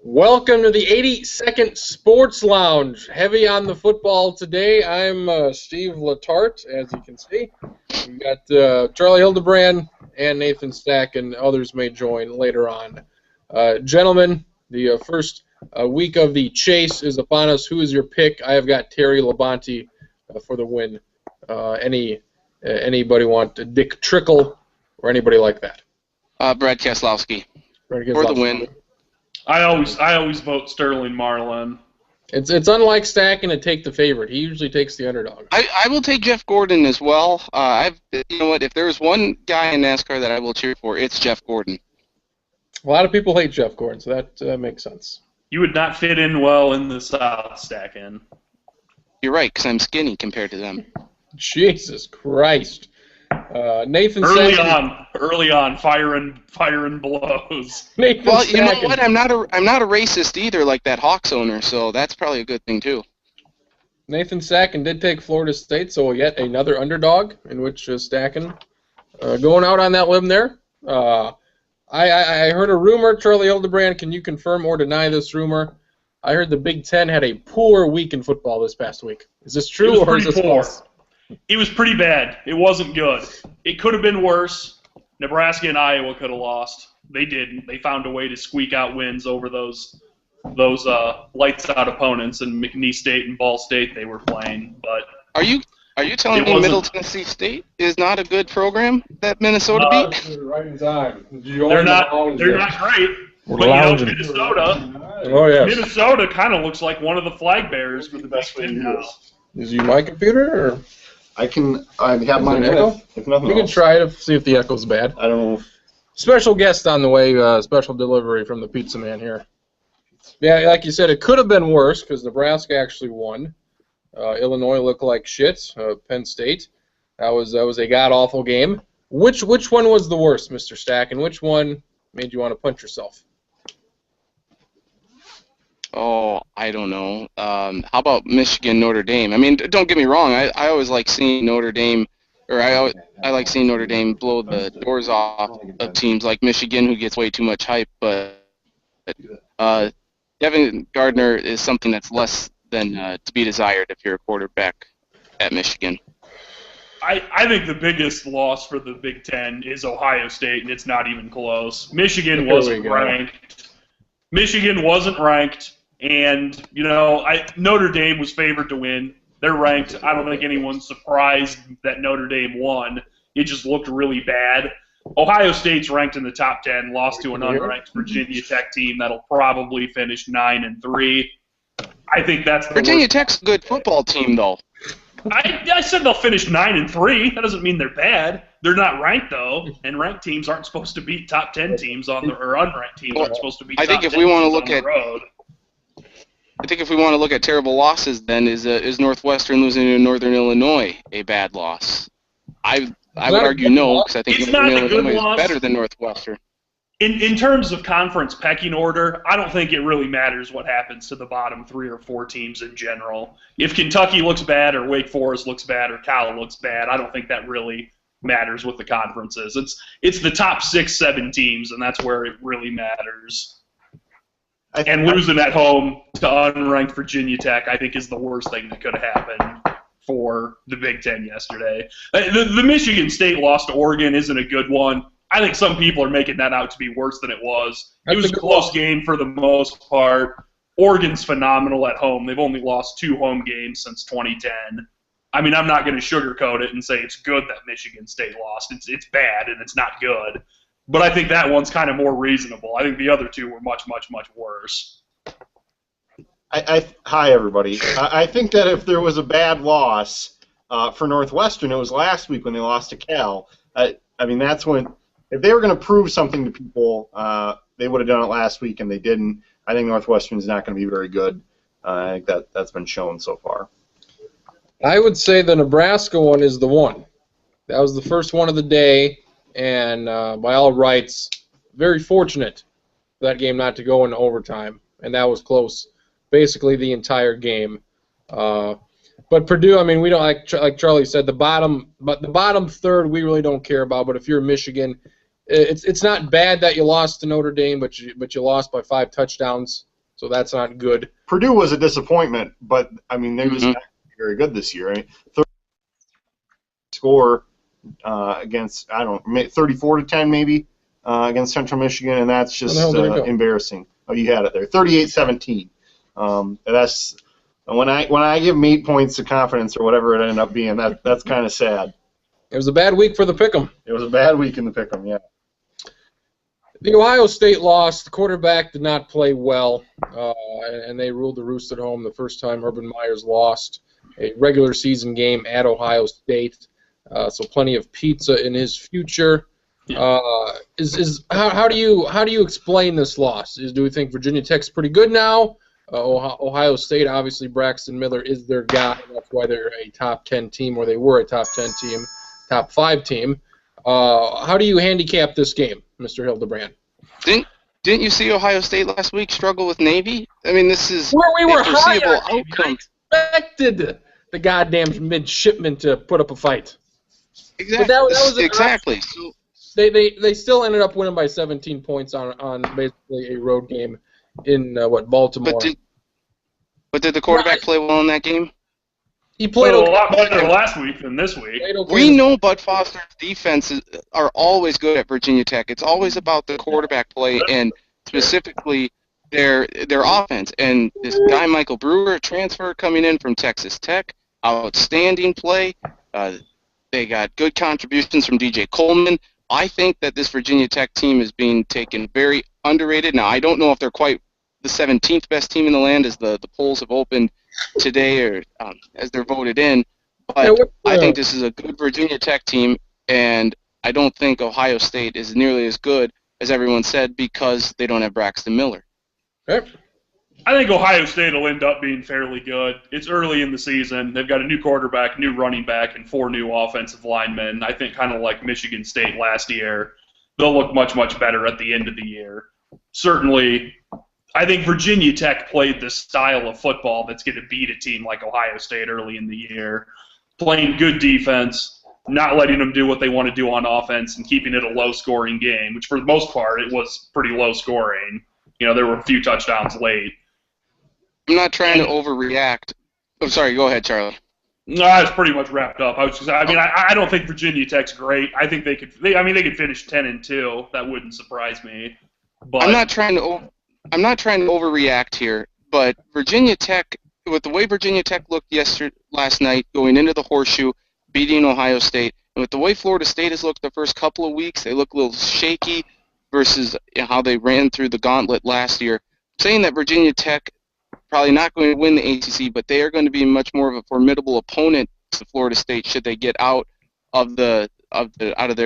Welcome to the 82nd Sports Lounge. Heavy on the football today. I'm Steve Letarte, as you can see. We've got Charlie Hildebrand and Nathan Stack, and others may join later on. Gentlemen, the first week of the chase is upon us. Who is your pick? I have got Terry Labonte for the win. Anybody want Dick Trickle or anybody like that? Brad Keselowski for the win. I always vote Sterling Marlin. It's unlike Stacking to take the favorite. He usually takes the underdog. I will take Jeff Gordon as well. You know what? If there's one guy in NASCAR that I will cheer for, it's Jeff Gordon. A lot of people hate Jeff Gordon, so that makes sense. You would not fit in well in the South, Stacking. You're right, because I'm skinny compared to them. Jesus Christ. Nathan early on, firing blows. Nathan well, you know what? I'm not a racist either, like that Hawks owner. So that's probably a good thing too. Nathan Stacken did take Florida State, so yet another underdog in which Stacken going out on that limb there. I heard a rumor. Charlie Hildebrand, can you confirm or deny this rumor? I heard the Big Ten had a poor week in football this past week. Is this true or is this false? It was pretty bad. It wasn't good. It could have been worse. Nebraska and Iowa could have lost. They didn't. They found a way to squeak out wins over those lights-out opponents in McNeese State and Ball State they were playing. But are you telling me Middle Tennessee State is not a good program that Minnesota beat? Right in time. They're not great. But Minnesota. Oh yes. Minnesota kind of looks like one of the flag bearers for the best win now. Is you my computer or? I have mine. If nothing you can try it, see if the echo's bad. I don't know. Special guest on the way, special delivery from the pizza man here. Yeah, like you said, it could have been worse because Nebraska actually won. Illinois looked like shit. Penn State, that was a god-awful game. Which one was the worst, Mr. Stack, and which one made you want to punch yourself? Oh, I don't know. How about Michigan, Notre Dame? I mean, don't get me wrong. I always like seeing Notre Dame, or I like seeing Notre Dame blow the doors off of teams like Michigan, who gets way too much hype. But Devin Gardner is something that's less than to be desired if you're a quarterback at Michigan. I think the biggest loss for the Big Ten is Ohio State, and it's not even close. Michigan wasn't ranked. And, you know, Notre Dame was favored to win. They're ranked. I don't think anyone's surprised that Notre Dame won. It just looked really bad. Ohio State's ranked in the top 10, lost to an unranked Virginia Tech team that'll probably finish 9-3. I think that's the Virginia Tech's a good football team, though. I said they'll finish 9-3. That doesn't mean they're bad. They're not ranked, though, and ranked teams aren't supposed to beat top 10 teams or unranked teams aren't supposed to beat top 10 teams on the road. I think if we want to look at terrible losses, then is Northwestern losing to Northern Illinois a bad loss? I would argue no, because I think Northern Illinois is better than Northwestern. In terms of conference pecking order, I don't think it really matters what happens to the bottom 3 or 4 teams in general. If Kentucky looks bad or Wake Forest looks bad or Cal looks bad, I don't think that really matters what the conference is. It's the top 6, 7 teams, and that's where it really matters. And losing at home to unranked Virginia Tech, I think, is the worst thing that could have happened for the Big Ten yesterday. The Michigan State loss to Oregon isn't a good one. I think some people are making that out to be worse than it was. It was a close game for the most part. Oregon's phenomenal at home. They've only lost 2 home games since 2010. I mean, I'm not going to sugarcoat it and say it's good that Michigan State lost. It's bad and it's not good. But I think that one's kind of more reasonable. I think the other 2 were much, much, much worse. Hi, everybody. I think that if there was a bad loss for Northwestern, it was last week when they lost to Cal. I mean, that's when, if they were going to prove something to people, they would have done it last week, and they didn't. I think Northwestern's not going to be very good. I think that's been shown so far. I would say the Nebraska one is the one. That was the first one of the day. And by all rights, very fortunate for that game not to go into overtime, and that was close, basically the entire game. But Purdue, I mean, we don't like Charlie said, the bottom third we really don't care about. But if you're Michigan, it's not bad that you lost to Notre Dame, but you lost by 5 touchdowns. so that's not good. Purdue was a disappointment, but I mean they're just not very good this year. I mean, 30 score against 34-10 maybe against Central Michigan, and that's just embarrassing. Oh, you had it there, 38-17. That's when I give them 8 points of confidence or whatever it ended up being. That's kind of sad. It was a bad week for the Pick'em. It was a bad week in the Pick'em, yeah. The Ohio State loss. The quarterback did not play well, and they ruled the roost at home the first time Urban Meyer's lost a regular season game at Ohio State. So plenty of pizza in his future. How do you explain this loss? Do we think Virginia Tech's pretty good now? Ohio State, obviously, Braxton Miller is their guy. That's why they're a top 10 team, or they were a top 10 team, top 5 team. How do you handicap this game, Mr. Hildebrand? Didn't you see Ohio State last week struggle with Navy? I mean, this is we were a foreseeable I outcome. expected the goddamn midshipmen to put up a fight. Exactly. But that was exactly. So they still ended up winning by 17 points on basically a road game in Baltimore. But did the quarterback play well in that game? He played a lot better last week than this week. We know Bud Foster's defenses are always good at Virginia Tech. It's always about the quarterback play and specifically their offense. And this guy Michael Brewer, transfer coming in from Texas Tech, outstanding play. They got good contributions from DJ Coleman. I think that this Virginia Tech team is being taken very underrated. Now, I don't know if they're quite the 17th best team in the land as the polls have opened today or as they're voted in. But I think this is a good Virginia Tech team, and I don't think Ohio State is nearly as good as everyone said because they don't have Braxton Miller. Okay. I think Ohio State will end up being fairly good. It's early in the season. They've got a new quarterback, new running back, and 4 new offensive linemen. I think kind of like Michigan State last year, they'll look much, much better at the end of the year. Certainly, I think Virginia Tech played the style of football that's going to beat a team like Ohio State early in the year, playing good defense, not letting them do what they want to do on offense, and keeping it a low-scoring game, which for the most part it was pretty low-scoring. You know, there were a few touchdowns late. I'm not trying to overreact. I'm sorry. Go ahead, Charlie. No, it's pretty much wrapped up. I don't think Virginia Tech's great. I think they could finish 10-2. That wouldn't surprise me. But I'm not trying to overreact here, but Virginia Tech, with the way Virginia Tech looked last night, going into the Horseshoe, beating Ohio State, and with the way Florida State has looked the first couple of weeks, they look a little shaky versus how they ran through the gauntlet last year. I'm saying that Virginia Tech probably not going to win the ACC, but they are going to be much more of a formidable opponent to Florida State should they get out of their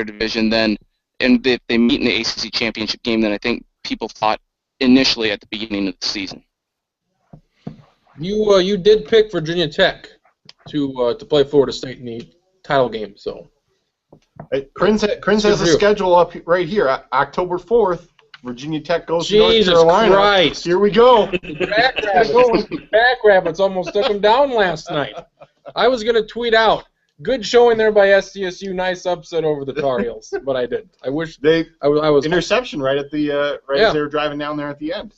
division and if they meet in the ACC championship game than I think people thought initially at the beginning of the season. You did pick Virginia Tech to play Florida State in the title game, so. Kriens has a schedule up right here. October 4th, Virginia Tech goes to North Jesus Carolina. Christ. Here we go. Back Rabbits almost took them down last night. I was going to tweet out, good showing there by SDSU, nice upset over the Tar Heels, but I didn't. I wish I was interception right at the as they were driving down there at the end.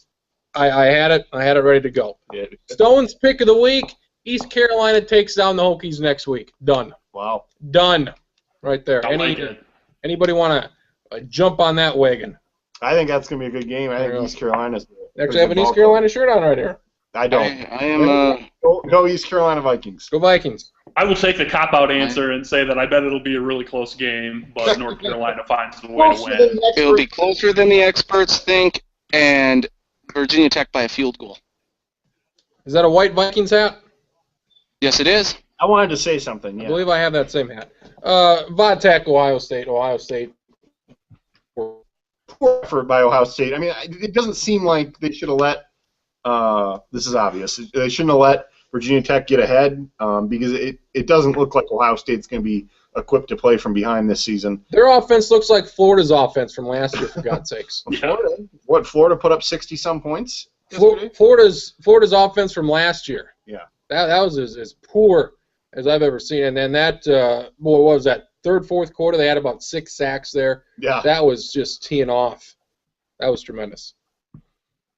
I had it ready to go. Yeah. Stone's pick of the week, East Carolina takes down the Hokies next week. Done. Wow. Done. Right there. Anybody want to jump on that wagon? I think that's going to be a good game. I think East Carolina's actually have an East Carolina shirt on right here. I don't. I am. Go East Carolina Vikings. Go Vikings. I will take the cop-out answer and say that I bet it'll be a really close game, but North Carolina finds the way to win. It'll be closer than the experts think, and Virginia Tech by a field goal. Is that a white Vikings hat? Yes, it is. I wanted to say something. Yeah. I believe I have that same hat. Vodtech, Ohio State. Effort by Ohio State. I mean, it doesn't seem like they should have let. This is obvious. They shouldn't have let Virginia Tech get ahead because it doesn't look like Ohio State's going to be equipped to play from behind this season. Their offense looks like Florida's offense from last year, for God's sakes. Florida put up 60-some points? Florida's offense from last year. Yeah. That was as poor as I've ever seen. And then what was that, third, fourth quarter, they had about 6 sacks there. Yeah. That was just teeing off. That was tremendous.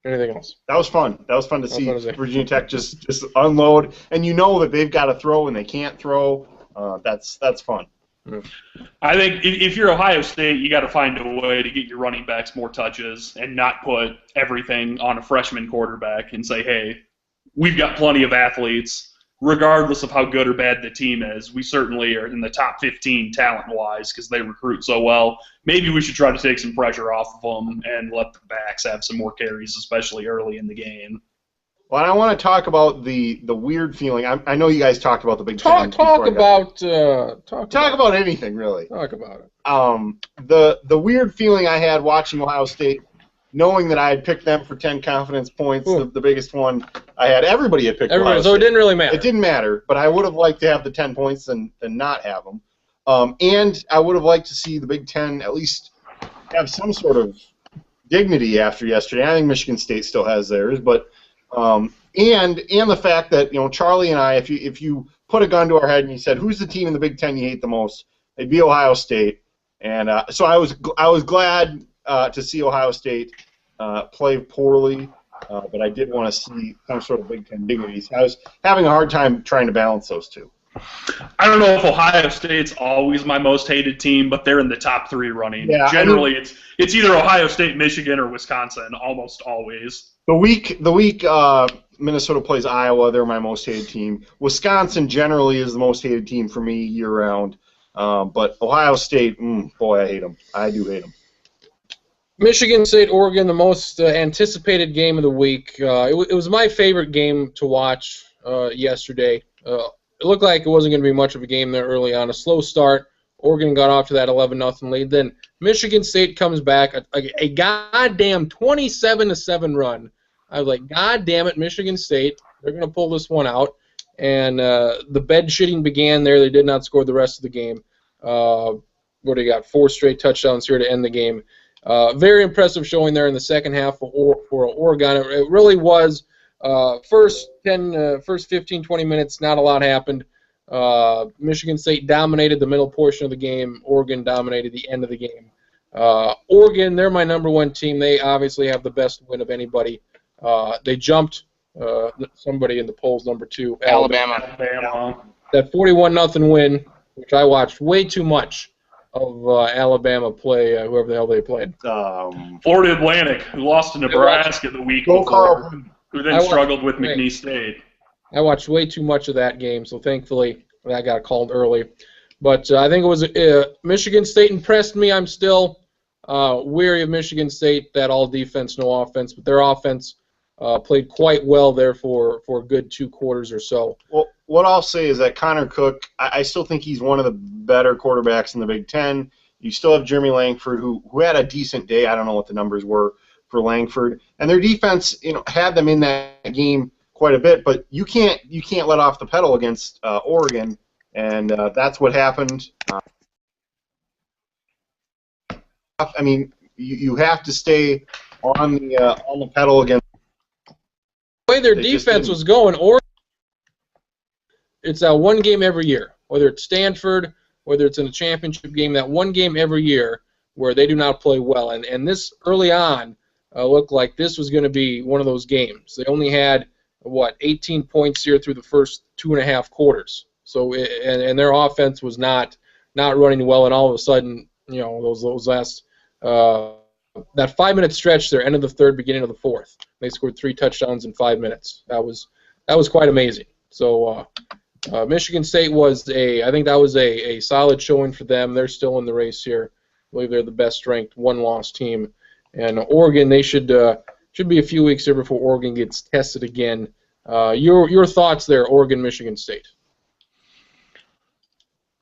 Anything else? That was fun. That was fun to That was see fun to see. Virginia Tech just unload, and you know that they've got to throw and they can't throw. That's fun. I think if you're Ohio State, you got to find a way to get your running backs more touches and not put everything on a freshman quarterback and say, hey, we've got plenty of athletes. Regardless of how good or bad the team is, we certainly are in the top 15 talent-wise because they recruit so well. Maybe we should try to take some pressure off of them and let the backs have some more carries, especially early in the game. Well, I want to talk about the weird feeling. I know you guys talked about the Big Ten. Talk about anything, really. Talk about it. The weird feeling I had watching Ohio State, knowing that I had picked them for 10 confidence points, the biggest one I had. Everybody had picked Ohio State. So it didn't really matter. It didn't matter, but I would have liked to have the 10 points than not have them. And I would have liked to see the Big Ten at least have some sort of dignity after yesterday. I think Michigan State still has theirs, but and the fact that Charlie and I, if you put a gun to our head and you said who's the team in the Big Ten you hate the most, it'd be Ohio State. And so I was glad to see Ohio State play poorly, but I did want to see some sort of Big Ten dignity. So I was having a hard time trying to balance those two. I don't know if Ohio State's always my most hated team, but they're in the top 3 running. Yeah, Generally, it's either Ohio State, Michigan, or Wisconsin, almost always. The week Minnesota plays Iowa, they're my most hated team. Wisconsin generally is the most hated team for me year-round. But Ohio State, boy, I hate them. I do hate them. Michigan State, Oregon, the most anticipated game of the week. It was my favorite game to watch yesterday. It looked like it wasn't going to be much of a game there early on. A slow start. Oregon got off to that 11-0 lead. Then Michigan State comes back, a goddamn 27-7 run. I was like, God damn it, Michigan State. They're going to pull this one out. And the bed shitting began there. They did not score the rest of the game. What do you got? 4 straight touchdowns here to end the game. Very impressive showing there in the second half for Oregon. It really was. First 15, 20 minutes, not a lot happened. Michigan State dominated the middle portion of the game. Oregon dominated the end of the game. Oregon, they're my number 1 team. They obviously have the best win of anybody. They jumped somebody in the polls, number 2. Alabama. That 41-0 win, which I watched way too much of Alabama play, whoever the hell they played. Florida Atlantic, who lost to Nebraska the week before, who then struggled with McNeese State. I watched way too much of that game, so thankfully I got called early. But I think it was Michigan State impressed me. I'm still weary of Michigan State, that all defense, no offense. But their offense played quite well there for a good 2 quarters or so. Well, what I'll say is that Connor Cook, I still think he's one of the better quarterbacks in the Big Ten. You still have Jeremy Langford, who had a decent day. I don't know what the numbers were for Langford. And their defense, had them in that game quite a bit, but you can't let off the pedal against Oregon, and that's what happened. I mean, you have to stay on the pedal against. The way their defense was going, Oregon, it's that one game every year, whether it's Stanford, whether it's in a championship game, that one game every year where they do not play well, and this early on looked like this was going to be one of those games. They only had 18 points here through the first 2.5 quarters. So and their offense was not running well, and all of a sudden, those last that 5-minute stretch there, end of the third, beginning of the fourth, they scored 3 touchdowns in 5 minutes. That was quite amazing. So Michigan State I think that was a solid showing for them. They're still in the race here. I believe they're the best ranked 1-loss team. And Oregon, they should be a few weeks here before Oregon gets tested again. Your thoughts there, Oregon, Michigan State?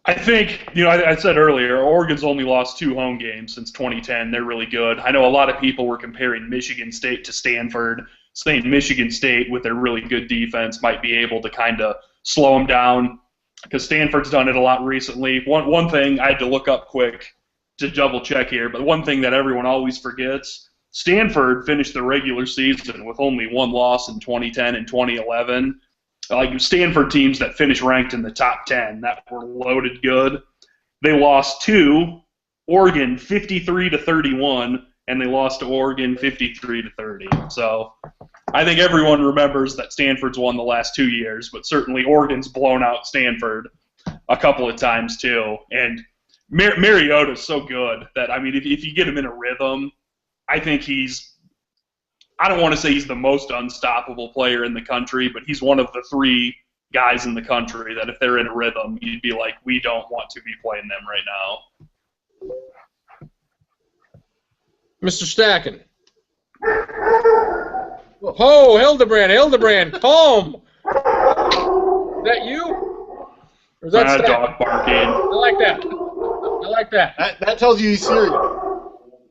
I think, I said earlier, Oregon's only lost 2 home games since 2010. They're really good. I know a lot of people were comparing Michigan State to Stanford, saying Michigan State, with their really good defense, might be able to kind of slow them down, because Stanford's done it a lot recently. One thing I had to look up quick to double check here, but one thing that everyone always forgets, Stanford finished the regular season with only 1 loss in 2010 and 2011. Like Stanford teams that finished ranked in the top 10 that were loaded good, they lost 2. Oregon 53-31, and they lost to Oregon 53-30. So I think everyone remembers that Stanford's won the last 2 years, but certainly Oregon's blown out Stanford a couple of times too. And Mariota's so good that, I mean, if you get him in a rhythm, I think I don't want to say he's the most unstoppable player in the country, but he's one of the 3 guys in the country that if they're in a rhythm, you'd be like, we don't want to be playing them right now. Mr. Stacken. Oh, Hildebrand, calm. Is that you? Or is that dog barking. I like that. That tells you he's serious.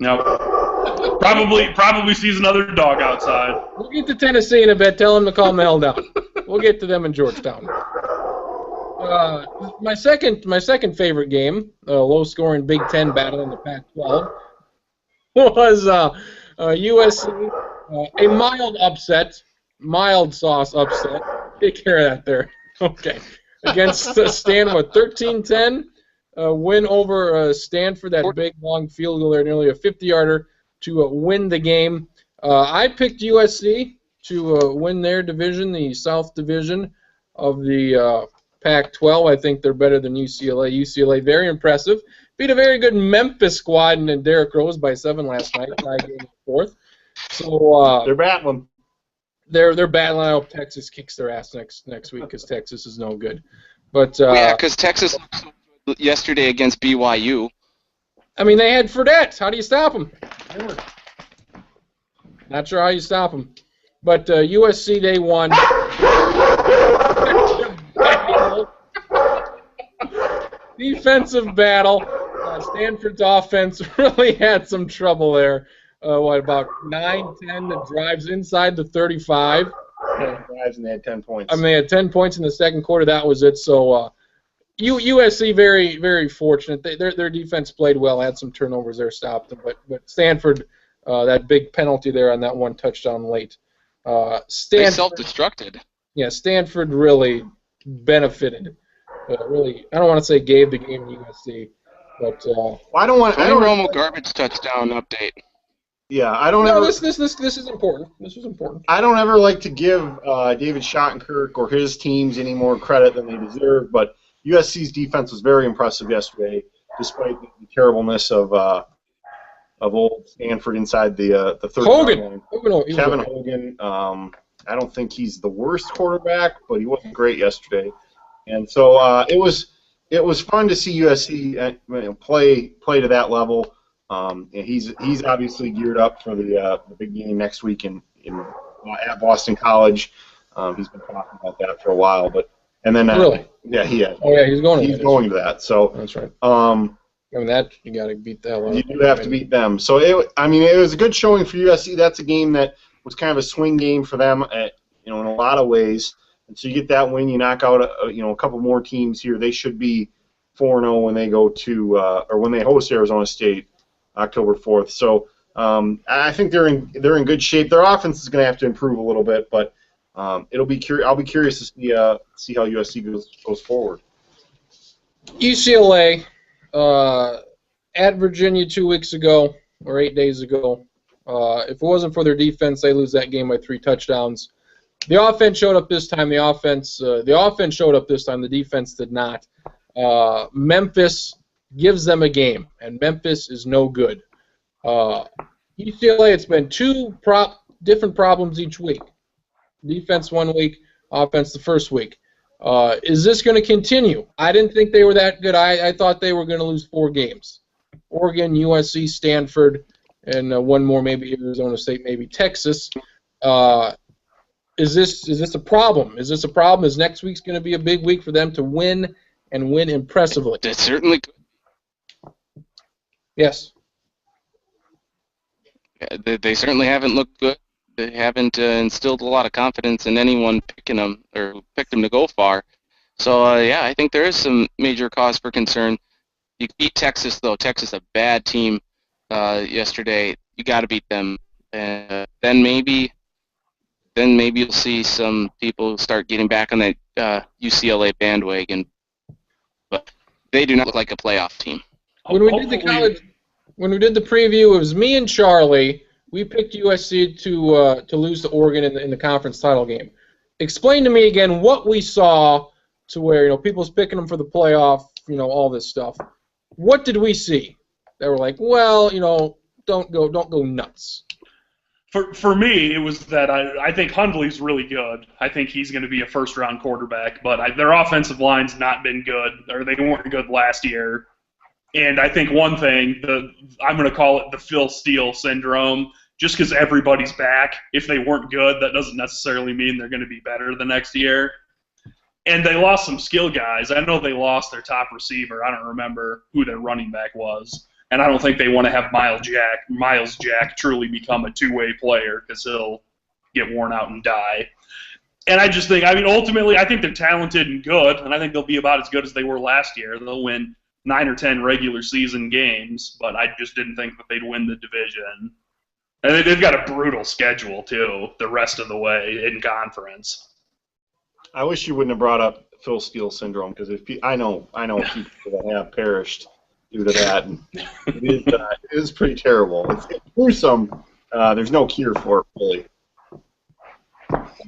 No. Probably sees another dog outside. We'll get to Tennessee in a bit. Tell him to calm the hell down. We'll get to them in Georgetown. My second favorite game, low-scoring Big Ten battle in the Pac-12, was USC, a mild sauce upset. Take care of that there. Okay. Against Stanford, 13-10, win over Stanford, that big, long field goal there, nearly a 50-yarder to win the game. I picked USC to win their division, the South Division of the Pac-12. I think they're better than UCLA. UCLA, very impressive. Beat a very good Memphis squad and Derrick Rose by 7 last night, tie game in the fourth. So they're battling. They're battling. I hope Texas kicks their ass next week because Texas is no good. But yeah, because Texas yesterday against BYU. I mean, they had Fredette. How do you stop them? Not sure how you stop them. But USC, they won. Defensive battle. Stanford's offense really had some trouble there. About 9-10 drives inside the 35. Drives and they had 10 points. I mean, they had 10 points in the second quarter. That was it. So USC very, very fortunate. Their defense played well. Had some turnovers there, stopped them. But Stanford, that big penalty there on that one touchdown late. They self-destructed. Yeah, Stanford really benefited. Really, I don't want to say gave the game to USC, but I don't want. Tony Romo garbage touchdown update. Yeah, I don't. No, this is important. This was important. I don't ever like to give David Schottenkirk or his teams any more credit than they deserve, but USC's defense was very impressive yesterday, despite the terribleness of old Stanford inside the 30-yard line. Kevin Hogan. I don't think he's the worst quarterback, but he wasn't great yesterday, and so it was fun to see USC play to that level. And he's obviously geared up for the big game next week at Boston College. He's been talking about that for a while, really, yeah, he has. Oh yeah, he's going. He's going to that. So that's right. I mean, that you got to beat that one. You do have to beat them. So it was a good showing for USC. That's a game that was kind of a swing game for them, in a lot of ways. And so you get that win, you knock out a couple more teams here. They should be 4-0 when they go to or when they host Arizona State October 4th. So I think they're in good shape. Their offense is going to have to improve a little bit, but I'll be curious to see how USC goes forward. UCLA at Virginia 2 weeks ago or 8 days ago. If it wasn't for their defense, they lose that game by 3 touchdowns. The offense showed up this time. The offense showed up this time. The defense did not. Memphis gives them a game, and Memphis is no good. UCLA, it's been 2 different problems each week. Defense 1 week, offense the first week. Is this going to continue? I didn't think they were that good. I thought they were going to lose 4 games. Oregon, USC, Stanford, and one more, maybe Arizona State, maybe Texas. Is this a problem? Is this a problem? Is next week's going to be a big week for them to win and win impressively? It certainly could. Yes. Yeah, they certainly haven't looked good. They haven't instilled a lot of confidence in anyone picking them or who picked them to go far. So, yeah, I think there is some major cause for concern. You beat Texas, though. Texas, a bad team yesterday. You got to beat them. And then maybe you'll see some people start getting back on that UCLA bandwagon. But they do not look like a playoff team. When we did the college, when we did the preview, it was me and Charlie. We picked USC to lose to Oregon in the conference title game. Explain to me again what we saw to where people's picking them for the playoff, all this stuff. What did we see? They were like, well, don't go nuts. For me, it was that I think Hundley's really good. I think he's going to be a first-round quarterback, but their offensive line's not been good, or they weren't good last year. And I think one thing, I'm going to call it the Phil Steele syndrome, just because everybody's back. If they weren't good, that doesn't necessarily mean they're going to be better the next year. And they lost some skill guys. I know they lost their top receiver. I don't remember who their running back was. And I don't think they want to have Miles Jack truly become a two-way player because he'll get worn out and die. And I just think, ultimately, I think they're talented and good, and I think they'll be about as good as they were last year. They'll win 9 or 10 regular season games, but I just didn't think that they'd win the division. And they've got a brutal schedule, too, the rest of the way in conference. I wish you wouldn't have brought up Phil Steele syndrome, because I know people that have perished due to that, and it is pretty terrible. It's gruesome. There's no cure for it, really.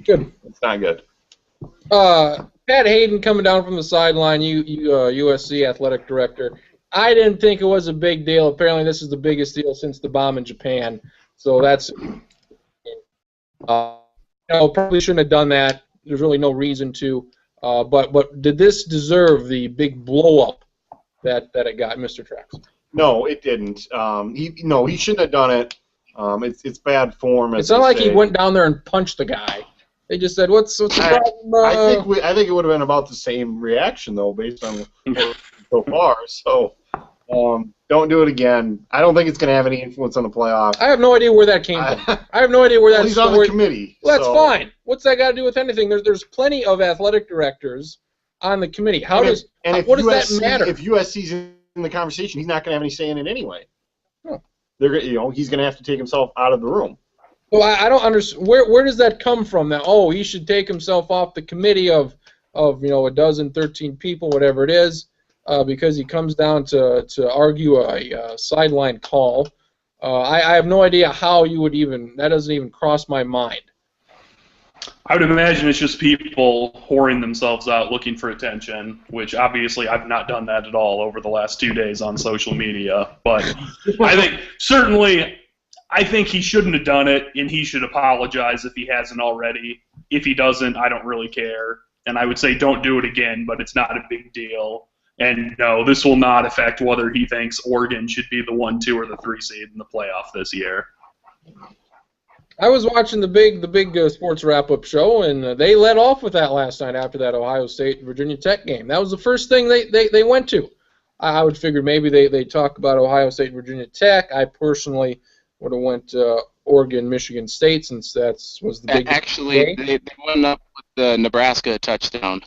Good. It's not good. Pat Hayden coming down from the sideline, USC athletic director. I didn't think it was a big deal. Apparently, this is the biggest deal since the bomb in Japan. So that's probably shouldn't have done that. There's really no reason to. But did this deserve the big blow up that it got, Mr. Trax? No, it didn't. He shouldn't have done it. It's bad form. It's not like he went down there and punched the guy. They just said, "What's the problem?" I think it would have been about the same reaction though, based on so far. So don't do it again. I don't think it's going to have any influence on the playoffs. I have no idea where that came from. I have no idea where that. He's on the committee. Well, that's fine. What's that got to do with anything? There's plenty of athletic directors on the committee. What does that matter? If USC's in the conversation, he's not going to have any say in it anyway. Oh. He's going to have to take himself out of the room. Well, I don't understand. Where does that come from? That he should take himself off the committee of 12, 13 people, whatever it is, because he comes down to argue a sideline call. I have no idea how you would even. That doesn't even cross my mind. I would imagine it's just people whoring themselves out looking for attention, which obviously I've not done that at all over the last 2 days on social media. But I think he shouldn't have done it, and he should apologize if he hasn't already. If he doesn't, I don't really care. And I would say don't do it again, but it's not a big deal. And no, this will not affect whether he thinks Oregon should be the 1, 2, or the 3 seed in the playoff this year. I was watching the big sports wrap-up show, and they led off with that last night after that Ohio State Virginia Tech game. That was the first thing they went to. I would figure maybe they talk about Ohio State Virginia Tech. I personally would have went Oregon Michigan State, since that was the big. Actually, they went up with the Nebraska touchdown.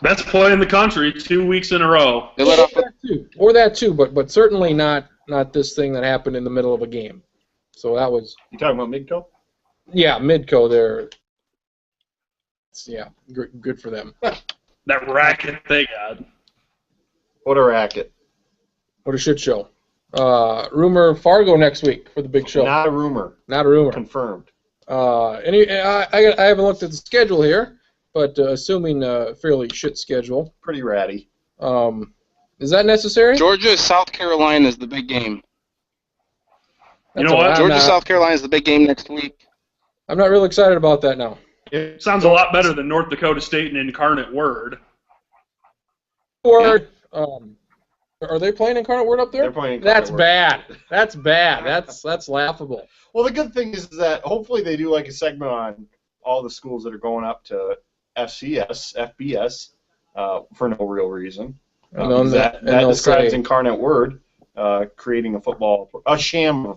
Best play in the country 2 weeks in a row. They let off that too, but certainly not this thing that happened in the middle of a game. So that was. You talking about Midco? Yeah, Midco there. Yeah, good for them. That racket they got. What a racket. What a shit show. Rumor Fargo next week for the big show. Not a rumor. Not a rumor. Confirmed. I haven't looked at the schedule here, but assuming a fairly shit schedule. Pretty ratty. Is that necessary? Georgia, South Carolina is the big game. You know what? Georgia, South Carolina is the big game next week. I'm not real excited about that now. It sounds a lot better than North Dakota State and Incarnate Word. Word. Are they playing Incarnate Word up there? They're playing Incarnate Word. That's bad. That's laughable. Well, the good thing is that hopefully they do like a segment on all the schools that are going up to FBS for no real reason. That describes Incarnate Word creating a sham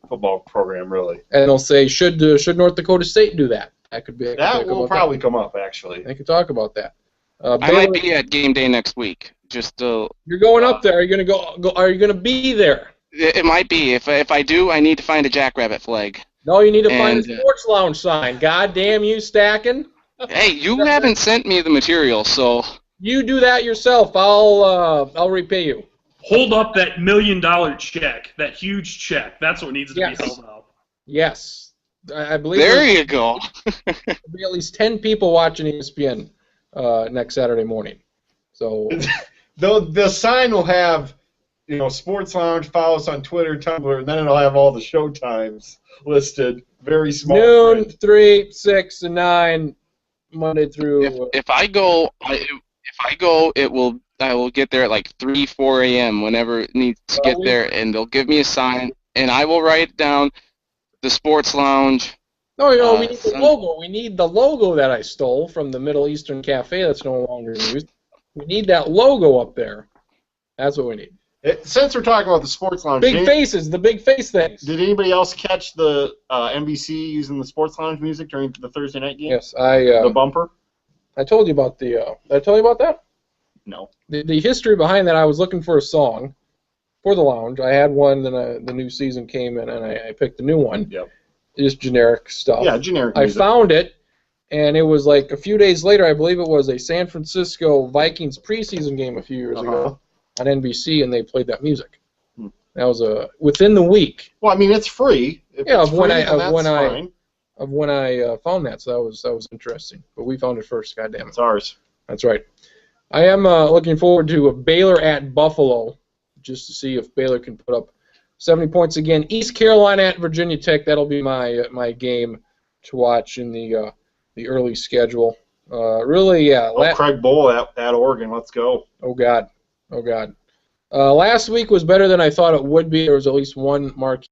football program, really. And they'll say, should North Dakota State do that? That will probably come up, actually. They could talk about that. I might be at game day next week. You're going up there. Are you going to go? Are you going to be there? It might be. If I do, I need to find a Jackrabbit flag. No, you need to find a sports lounge sign. God damn you, Stacking. Hey, you haven't sent me the material, so. You do that yourself. I'll repay you. hold up that $1 million check, that huge check. That's what needs to be held up. Yes. I believe There you go. There'll be at least 10 people watching ESPN next Saturday morning. So the sign will have, Sports Lounge, follow us on Twitter, Tumblr, and then it'll have all the show times listed. Very small. Noon, print. 3, 6, and 9, Monday through. If I go, I will get there at like 3, 4 a.m. whenever it needs to get there, and they'll give me a sign, and I will write down the Sports Lounge. No, we need the logo. We need the logo that I stole from the Middle Eastern Cafe that's no longer in use. We need that logo up there. That's what we need. Since we're talking about the Sports Lounge, Big faces, the big face things. Did anybody else catch the NBC using the Sports Lounge music during the Thursday night game? Yes, the bumper. I told you about the. Did I tell you about that? No. The history behind that, I was looking for a song for the lounge. I had one, then the new season came in, and I picked a new one. Yep. Just generic stuff. Yeah, generic I music. found it, and it was like a few days later, I believe it was a San Francisco Vikings preseason game a few years ago on NBC, and they played that music. That was within the week. Well, I mean, it's free. Of when I found that, so that was interesting. But we found it first. God damn it. It's ours. That's right. I am looking forward to a Baylor at Buffalo, just to see if Baylor can put up 70 points again. East Carolina at Virginia Tech. That'll be my game to watch in the early schedule. Really, yeah. Craig Bowl at Oregon. Let's go. Oh God. Last week was better than I thought it would be. There was at least one marquee,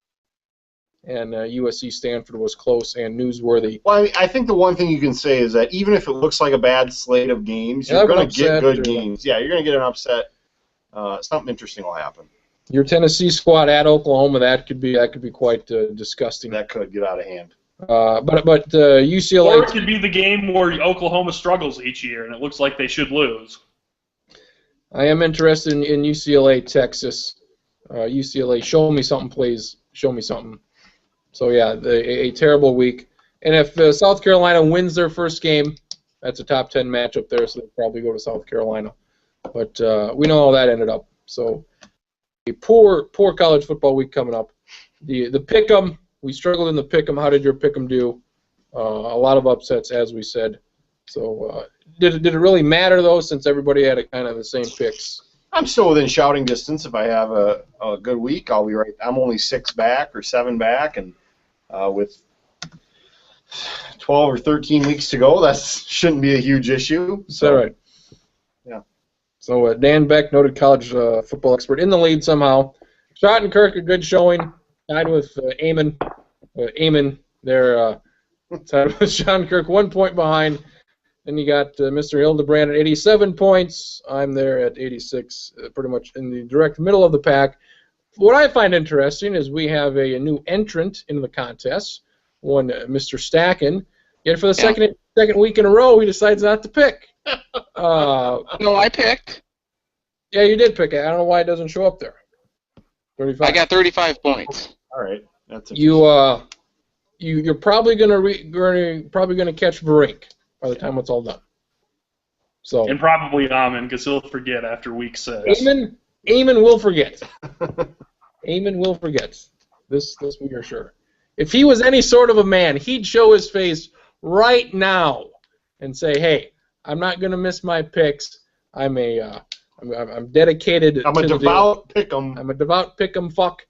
and USC Stanford was close and newsworthy. Well, I think the one thing you can say is that even if it looks like a bad slate of games, you're going to get good games. Yeah, you're going to get an upset. Something interesting will happen. Your Tennessee squad at Oklahoma, that could be quite disgusting. That could get out of hand. But UCLA. Or it could be the game where Oklahoma struggles each year, and it looks like they should lose. I am interested in UCLA, Texas. UCLA, show me something, please. Show me something. So, yeah, a terrible week. And if South Carolina wins their first game, that's a top 10 matchup there, so they'll probably go to South Carolina. But we know how that ended up. So, a poor college football week coming up. The pick'em, we struggled in the pick'em. How did your pick'em do? A lot of upsets, as we said. So, did it really matter, though, since everybody had kind of the same picks? I'm still within shouting distance. If I have a good week, I'll be right. I'm only 6 back or 7 back, and with 12 or 13 weeks to go, that shouldn't be a huge issue. Is that right? Yeah. So Dan Beck, noted college football expert, in the lead somehow. Schottenkirk, a good showing. Tied with Eamon. Eamon there. Tied with Schottenkirk, 1 point behind. Then you got Mr. Hildebrand at 87 points. I'm there at 86, pretty much in the direct middle of the pack. What I find interesting is we have a new entrant in the contest, one Mr. Stacken. Yet for the second week in a row, he decides not to pick. No, I picked. Yeah, you did pick it. I don't know why it doesn't show up there. 35. I got 35 points. All right, that's you're probably gonna catch Brink by the time it's all done. So and probably Amon, because he'll forget after week 6. Eamon will forget. Eamon will forget. This we are sure. If he was any sort of a man, he'd show his face right now and say, "Hey, I'm not gonna miss my picks. I'm dedicated. I'm a devout pick'em. I'm a devout pick'em fuck."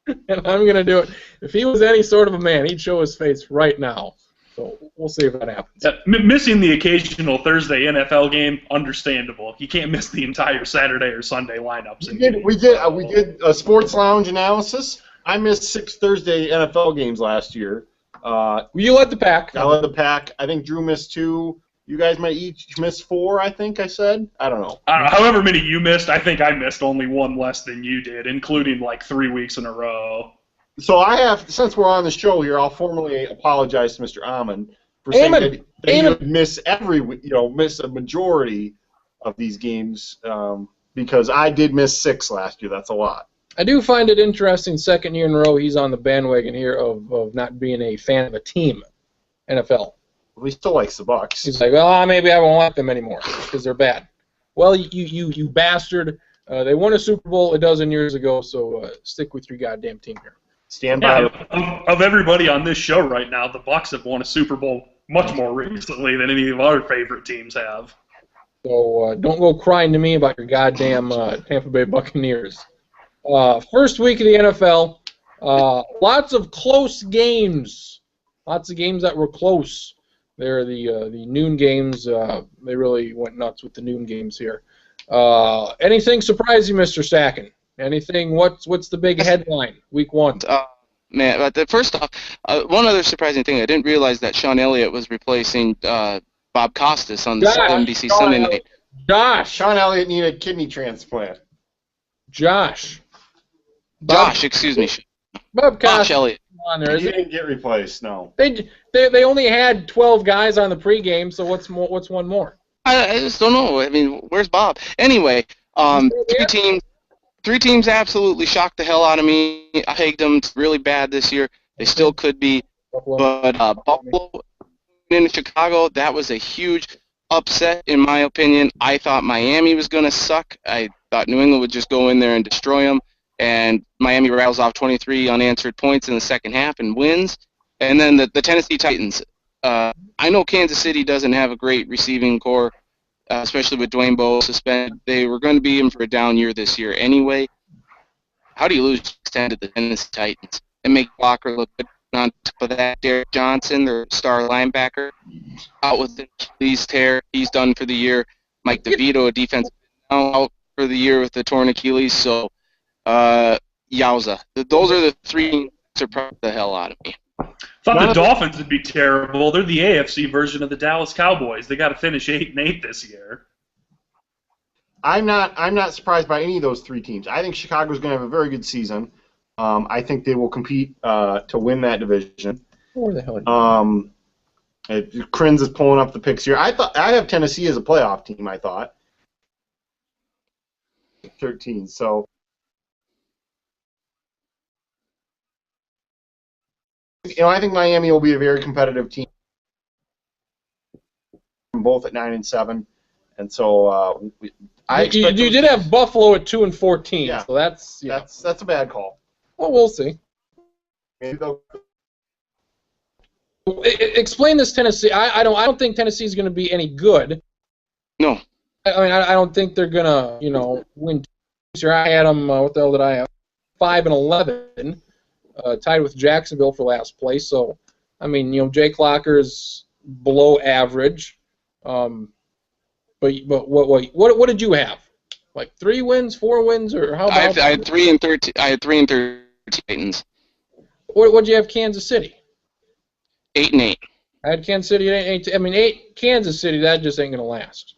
And I'm gonna do it. If he was any sort of a man, he'd show his face right now. So we'll see if that happens. Missing the occasional Thursday NFL game, understandable. You can't miss the entire Saturday or Sunday lineups. We did a sports lounge analysis. I missed 6 Thursday NFL games last year. You led the pack. I led the pack. I think Drew missed 2. You guys might each miss 4, I think I said. I don't know. However many you missed, I think I missed only 1 less than you did, including like 3 weeks in a row. So I have, since we're on the show here, I'll formally apologize to Mr. Amon for saying that he would miss miss a majority of these games because I did miss 6 last year. That's a lot. I do find it interesting. 2nd year in a row, he's on the bandwagon here of not being a fan of a team, NFL. Well, he still likes the Bucks. He's like, maybe I won't like them anymore because they're bad. Well, you bastard. They won a Super Bowl a dozen years ago, so stick with your goddamn team here. Stand by. Yeah, of everybody on this show right now, the Bucs have won a Super Bowl much more recently than any of our favorite teams have. So don't go crying to me about your goddamn Tampa Bay Buccaneers. First week of the NFL, lots of close games. Lots of games that were close. They're the noon games. They really went nuts with the noon games here. Anything surprise you, Mr. Sacken? Anything? What's the big headline? Week 1. Man, but first off, one other surprising thing, I didn't realize that Sean Elliott was replacing Bob Costas on the NBC Sunday night. Sean Elliott needed a kidney transplant. Josh, excuse me. Bob Costas Elliott. on there, He didn't get replaced, no. They only had 12 guys on the pregame, so what's one more? I just don't know. I mean, where's Bob? Anyway, three teams absolutely shocked the hell out of me. I pegged them really bad this year. They still could be. But Buffalo in Chicago, that was a huge upset in my opinion. I thought Miami was going to suck. I thought New England would just go in there and destroy them. And Miami rattles off 23 unanswered points in the second half and wins. And then the Tennessee Titans. I know Kansas City doesn't have a great receiving core, especially with Dwayne Bowe suspended. They were going to be in for a down year this year anyway. How do you lose 10 to the Tennessee Titans and make Walker look good? On top of that, Derek Johnson, their star linebacker, out with the Achilles tear. He's done for the year. Mike DeVito, a defensive now, out for the year with the torn Achilles. So, yowza. Those are the three that surprised the hell out of me. Thought the Dolphins would be terrible. They're the AFC version of the Dallas Cowboys. They got to finish 8-8 this year. I'm not surprised by any of those three teams. I think Chicago's going to have a very good season. I think they will compete to win that division. Where the hell? Kriens is pulling up the picks here. I have Tennessee as a playoff team. I thought 13. So I think Miami will be a very competitive team. Both at 9-7, and so you did have Buffalo at 2-14. Yeah, so that's a bad call. Well, we'll see. Explain this Tennessee. I don't think Tennessee is going to be any good. No. I mean, I don't think they're going to, win. I had them, what the hell did I have? 5-11, tied with Jacksonville for last place. So, I mean, Jake Locker's below average. But what did you have? Like 3 wins, 4 wins, or how about? I had 3-13. I had 3-13 Titans. What did you have? Kansas City. 8-8. I had Kansas City at 8. I mean, Kansas City. That just ain't gonna last.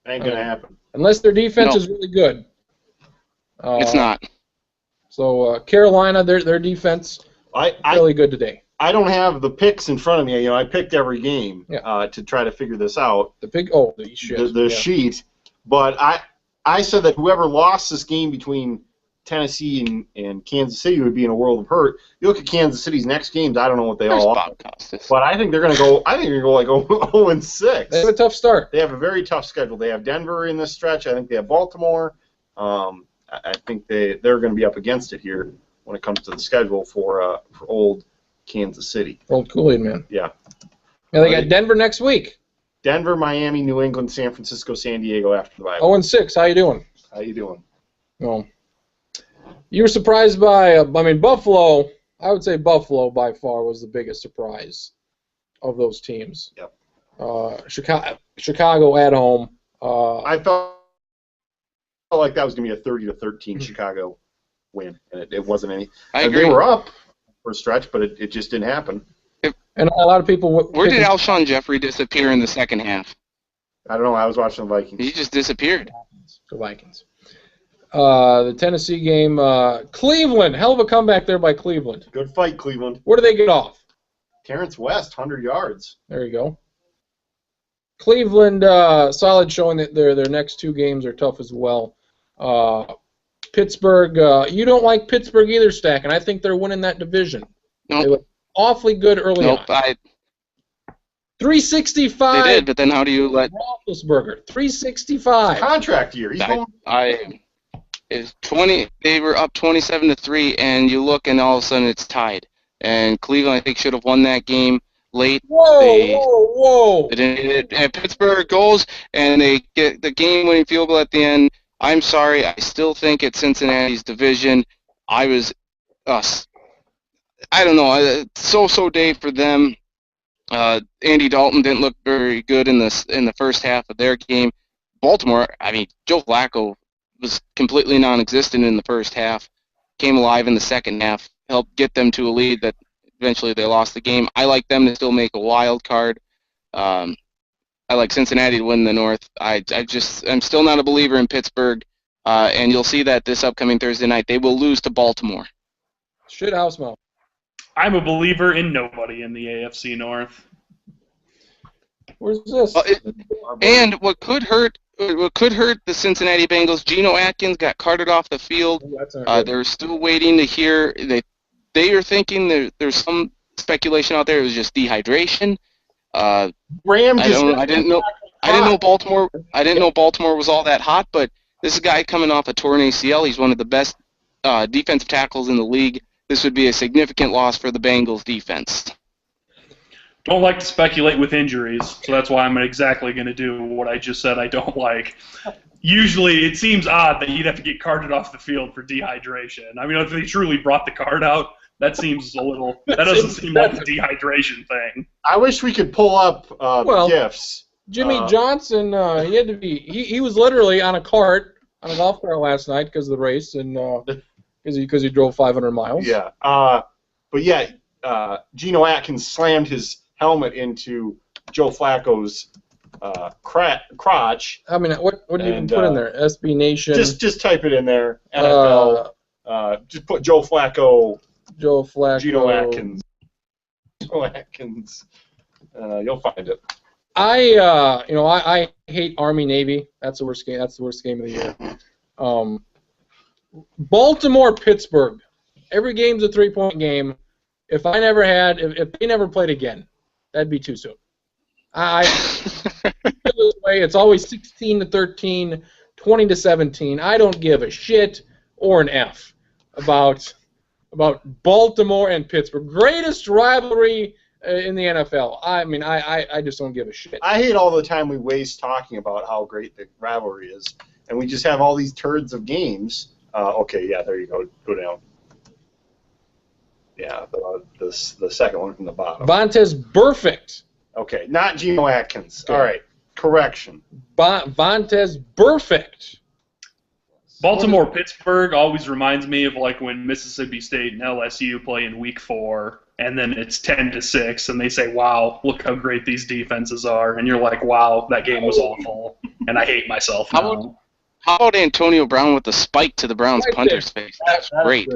Ain't gonna happen unless their defense is really good. It's not. So Carolina, their defense really good today. I don't have the picks in front of me. I picked every game to try to figure this out. The sheet. But I said that whoever lost this game between Tennessee and Kansas City would be in a world of hurt. You look at Kansas City's next games, I don't know what they all are. But I think they're going to go. I think they're going to go like 0-6. They have a tough start. They have a very tough schedule. They have Denver in this stretch. I think they have Baltimore. I think they're going to be up against it here when it comes to the schedule for old Kansas City. Old Kool-Aid man. Yeah. Yeah, they got Denver next week. Denver, Miami, New England, San Francisco, San Diego after the bye. 0-6. How you doing? How you doing? Well, you were surprised by. Buffalo. I would say Buffalo by far was the biggest surprise of those teams. Yep. Chicago at home. I felt like that was going to be a 30-13 Chicago win, and it wasn't any. I agree. They were up for a stretch, but it just didn't happen. And a lot of people. Where did Alshon Jeffrey disappear in the second half? I don't know. I was watching the Vikings. He just disappeared. The Vikings. The Tennessee game. Cleveland. Hell of a comeback there by Cleveland. Good fight, Cleveland. Where do they get off? Terrence West, 100 yards. There you go. Cleveland, solid showing that their next 2 games are tough as well. Pittsburgh, you don't like Pittsburgh either, Stack, and I think they're winning that division. Nope. They look awfully good early on. 365. They did, but then how do you let Roethlisberger? 365. Contract year. He's going. Is 20? They were up 27-3, and you look, and all of a sudden it's tied. And Cleveland, I think, should have won that game late. Whoa! And Pittsburgh goes, and they get the game-winning field goal at the end. I'm sorry, I still think it's Cincinnati's division. I don't know, so day for them. Andy Dalton didn't look very good in the first half of their game. Baltimore, I mean, Joe Flacco was completely non-existent in the first half, came alive in the second half, helped get them to a lead that eventually they lost the game. I like them to still make a wild card. I like Cincinnati to win the North. I'm still not a believer in Pittsburgh, and you'll see that this upcoming Thursday night. They will lose to Baltimore. Shit house mouth. I'm a believer in nobody in the AFC North. Where's this? And what could hurt the Cincinnati Bengals, Geno Atkins got carted off the field. They're still waiting to hear. They are thinking there's some speculation out there it was just dehydration. I didn't know Baltimore was all that hot, but this is a guy coming off a torn ACL. He's one of the best defensive tackles in the league. This would be a significant loss for the Bengals defense. Don't like to speculate with injuries, so that's why I'm exactly going to do what I just said I don't like. Usually, it seems odd that you'd have to get carted off the field for dehydration. I mean, if they truly brought the card out, that seems a little. That doesn't seem like a dehydration thing. I wish we could pull up the gifs. Jimmy Johnson, he had to be. He was literally on a cart on a golf cart last night because of the race and because he drove 500 miles. Yeah, but yeah, Geno Atkins slammed his helmet into Joe Flacco's crotch. I mean, what did you even put in there? SB Nation. Just type it in there. NFL. Just put Joe Flacco. Geno Atkins. Geno Atkins. You'll find it. I hate Army Navy. That's the worst game. That's the worst game of the year. Baltimore Pittsburgh. Every game's a 3-point game. If they never played again, that'd be too soon. I feel this way. It's always 16-13, 20-17. I don't give a shit or an F about Baltimore and Pittsburgh. Greatest rivalry in the NFL. I mean, I just don't give a shit. I hate all the time we waste talking about how great the rivalry is, and we just have all these turds of games. Okay, yeah, there you go. Go down. Yeah, the second one from the bottom. Vontaze Burfict. Okay, not Geno Atkins. Okay. All right, correction. Vontaze Burfict. Baltimore-Pittsburgh always reminds me of like when Mississippi State and LSU play in Week 4, and then it's 10-6, and they say, "Wow, look how great these defenses are," and you're like, "Wow, that game was awful," and I hate myself now. How about Antonio Brown with the spike to the Browns punter's face? That's great.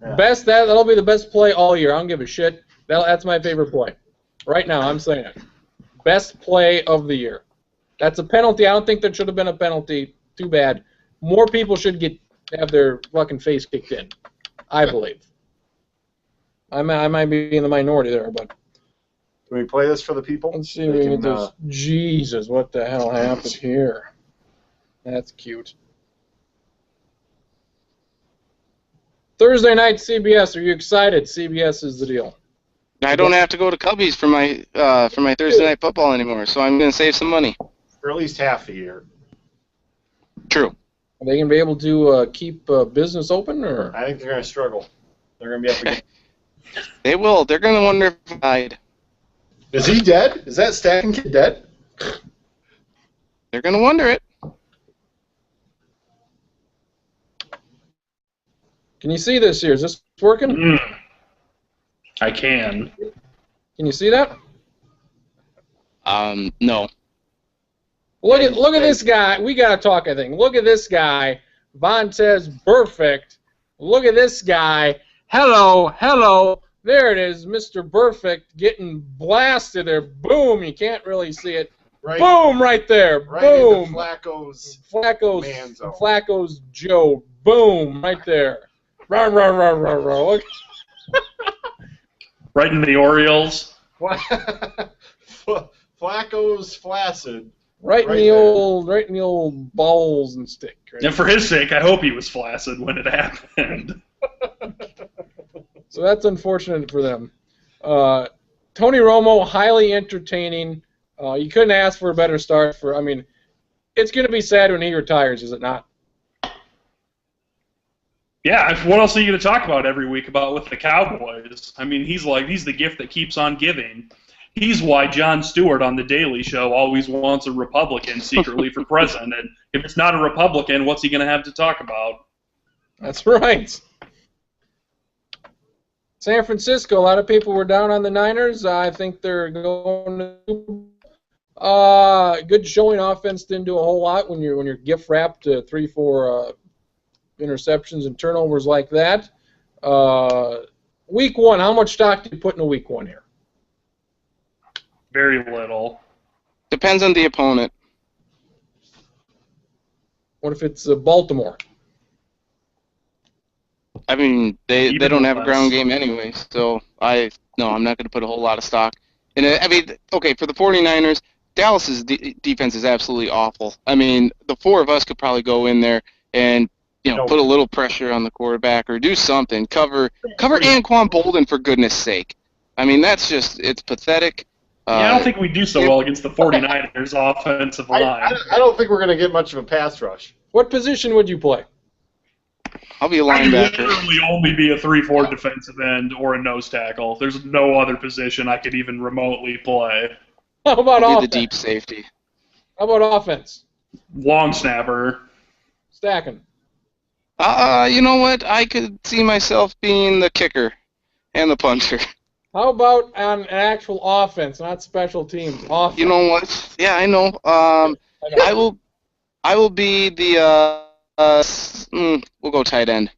Yeah. That'll be the best play all year. I don't give a shit. That's my favorite play. Right now, I'm saying it. Best play of the year. That's a penalty. I don't think there should have been a penalty. Too bad. More people should have their fucking face kicked in. I believe. I might be in the minority there, but. Can we play this for the people? Let's see. Jesus, what the hell happened here? That's cute. Thursday night CBS. Are you excited? CBS is the deal. I don't have to go to Cubbies for my Thursday night football anymore, so I'm going to save some money. For at least half the year. True. Are they going to be able to keep business open, or? I think they're going to struggle. They're going to be up against. They will. They're going to wonder if he died. Is he dead? Is that Stacking Kid dead? They're going to wonder it. Can you see this here? Is this working? I can. Can you see that? No. Look at this guy. We got to talk, I think. Look at this guy, Vontaze Burfict. Look at this guy. Hello. There it is, Mr. Burfict getting blasted there. Boom. You can't really see it. Right. Boom, right there. Right Boom. Flacco's Joe. Boom, right there. Run. Look. Right in the Orioles. Flacco's flaccid. Right in the old balls and stick. Right? And for his sake, I hope he was flaccid when it happened. So that's unfortunate for them. Tony Romo, highly entertaining. You couldn't ask for a better start it's going to be sad when he retires, is it not? Yeah, what else are you going to talk about every week with the Cowboys? He's the gift that keeps on giving. He's why Jon Stewart on The Daily Show always wants a Republican secretly for president. And if it's not a Republican, what's he going to have to talk about? That's right. San Francisco, a lot of people were down on the Niners. I think they're going to good showing. Offense didn't do a whole lot when you're gift wrapped 3-4 interceptions and turnovers like that. Week 1, how much stock do you put in a week 1 here? Very little. Depends on the opponent. What if it's Baltimore? They don't have a ground game anyway, so I'm not going to put a whole lot of stock. And okay, for the 49ers, Dallas's defense is absolutely awful. The 4 of us could probably go in there and put a little pressure on the quarterback or do something. Cover Anquan Bolden, for goodness sake. It's pathetic. I don't think we do so well against the 49ers offensive line. I don't think we're going to get much of a pass rush. What position would you play? I'll be a I linebacker. could literally only be a 3-4 defensive end or a nose tackle. There's no other position I could even remotely play. How about I'll offense? be the deep safety. How about offense? Long snapper. Stacking. You know what? I could see myself being the kicker and the punter. How about on an actual offense, not special teams? Offense. You know what? Yeah, I know. I will be the we'll go tight end.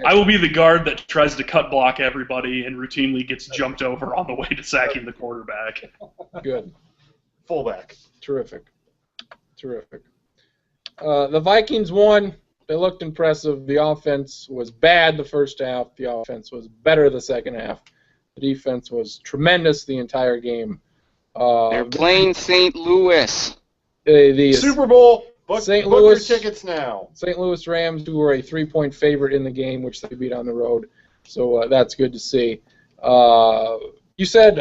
I will be the guard that tries to cut block everybody and routinely gets jumped over on the way to sacking the quarterback. Good. Fullback. Terrific. The Vikings won. They looked impressive. The offense was bad the first half. The offense was better the second half. The defense was tremendous the entire game. They're playing St. Louis. The Super Bowl. Book St. your Louis tickets now. St. Louis Rams, who were a 3-point favorite in the game, which they beat on the road. So that's good to see. You said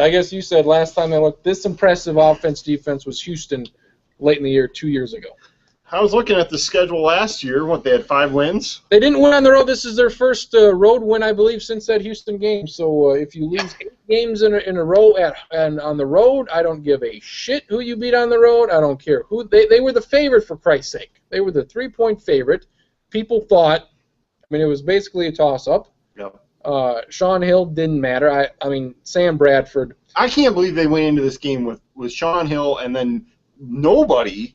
last time I looked, this impressive defense was Houston late in the year 2 years ago. I was looking at the schedule last year. They had 5 wins? They didn't win on the road. This is their first road win, I believe, since that Houston game. So if you lose 8 games in a row on the road, I don't give a shit who you beat on the road. I don't care who. They were the favorite, for Christ's sake. They were the 3-point favorite. People thought, it was basically a toss-up. Yep. Sean Hill didn't matter. Sam Bradford. I can't believe they went into this game with Sean Hill and then nobody.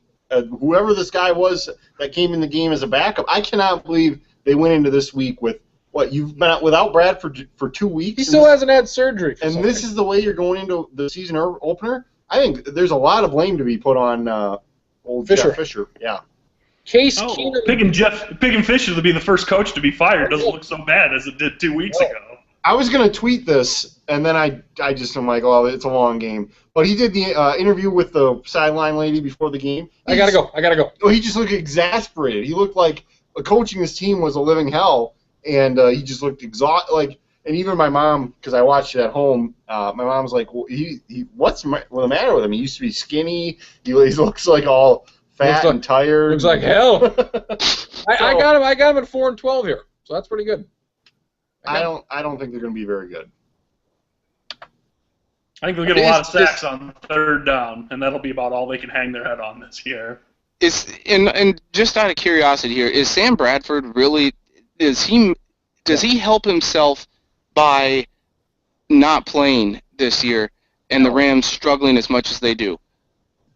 Whoever this guy was that came in the game as a backup, I cannot believe they went into this week with you've been out without Bradford for 2 weeks. He still hasn't had surgery. And this is the way you're going into the season opener. I think there's a lot of blame to be put on old Fisher. Jeff Fisher. Yeah. Case Keenum. Picking Fisher to be the first coach to be fired doesn't look so bad as it did 2 weeks ago. I was going to tweet this, and then I'm like, oh, it's a long game. But he did the interview with the sideline lady before the game. I gotta go. Oh, he just looked exasperated. He looked like coaching this team was a living hell, and he just looked exhausted. And even my mom, because I watched it at home, my mom's like, well, what's the matter with him? He used to be skinny. He looks like all fat and tired. Looks like hell. I got him at 4-12 here, so that's pretty good. I don't think they're going to be very good. I think they'll get a lot of sacks on 3rd down, and that'll be about all they can hang their head on this year. And just out of curiosity here, is Sam Bradford really does he help himself by not playing this year and the Rams struggling as much as they do?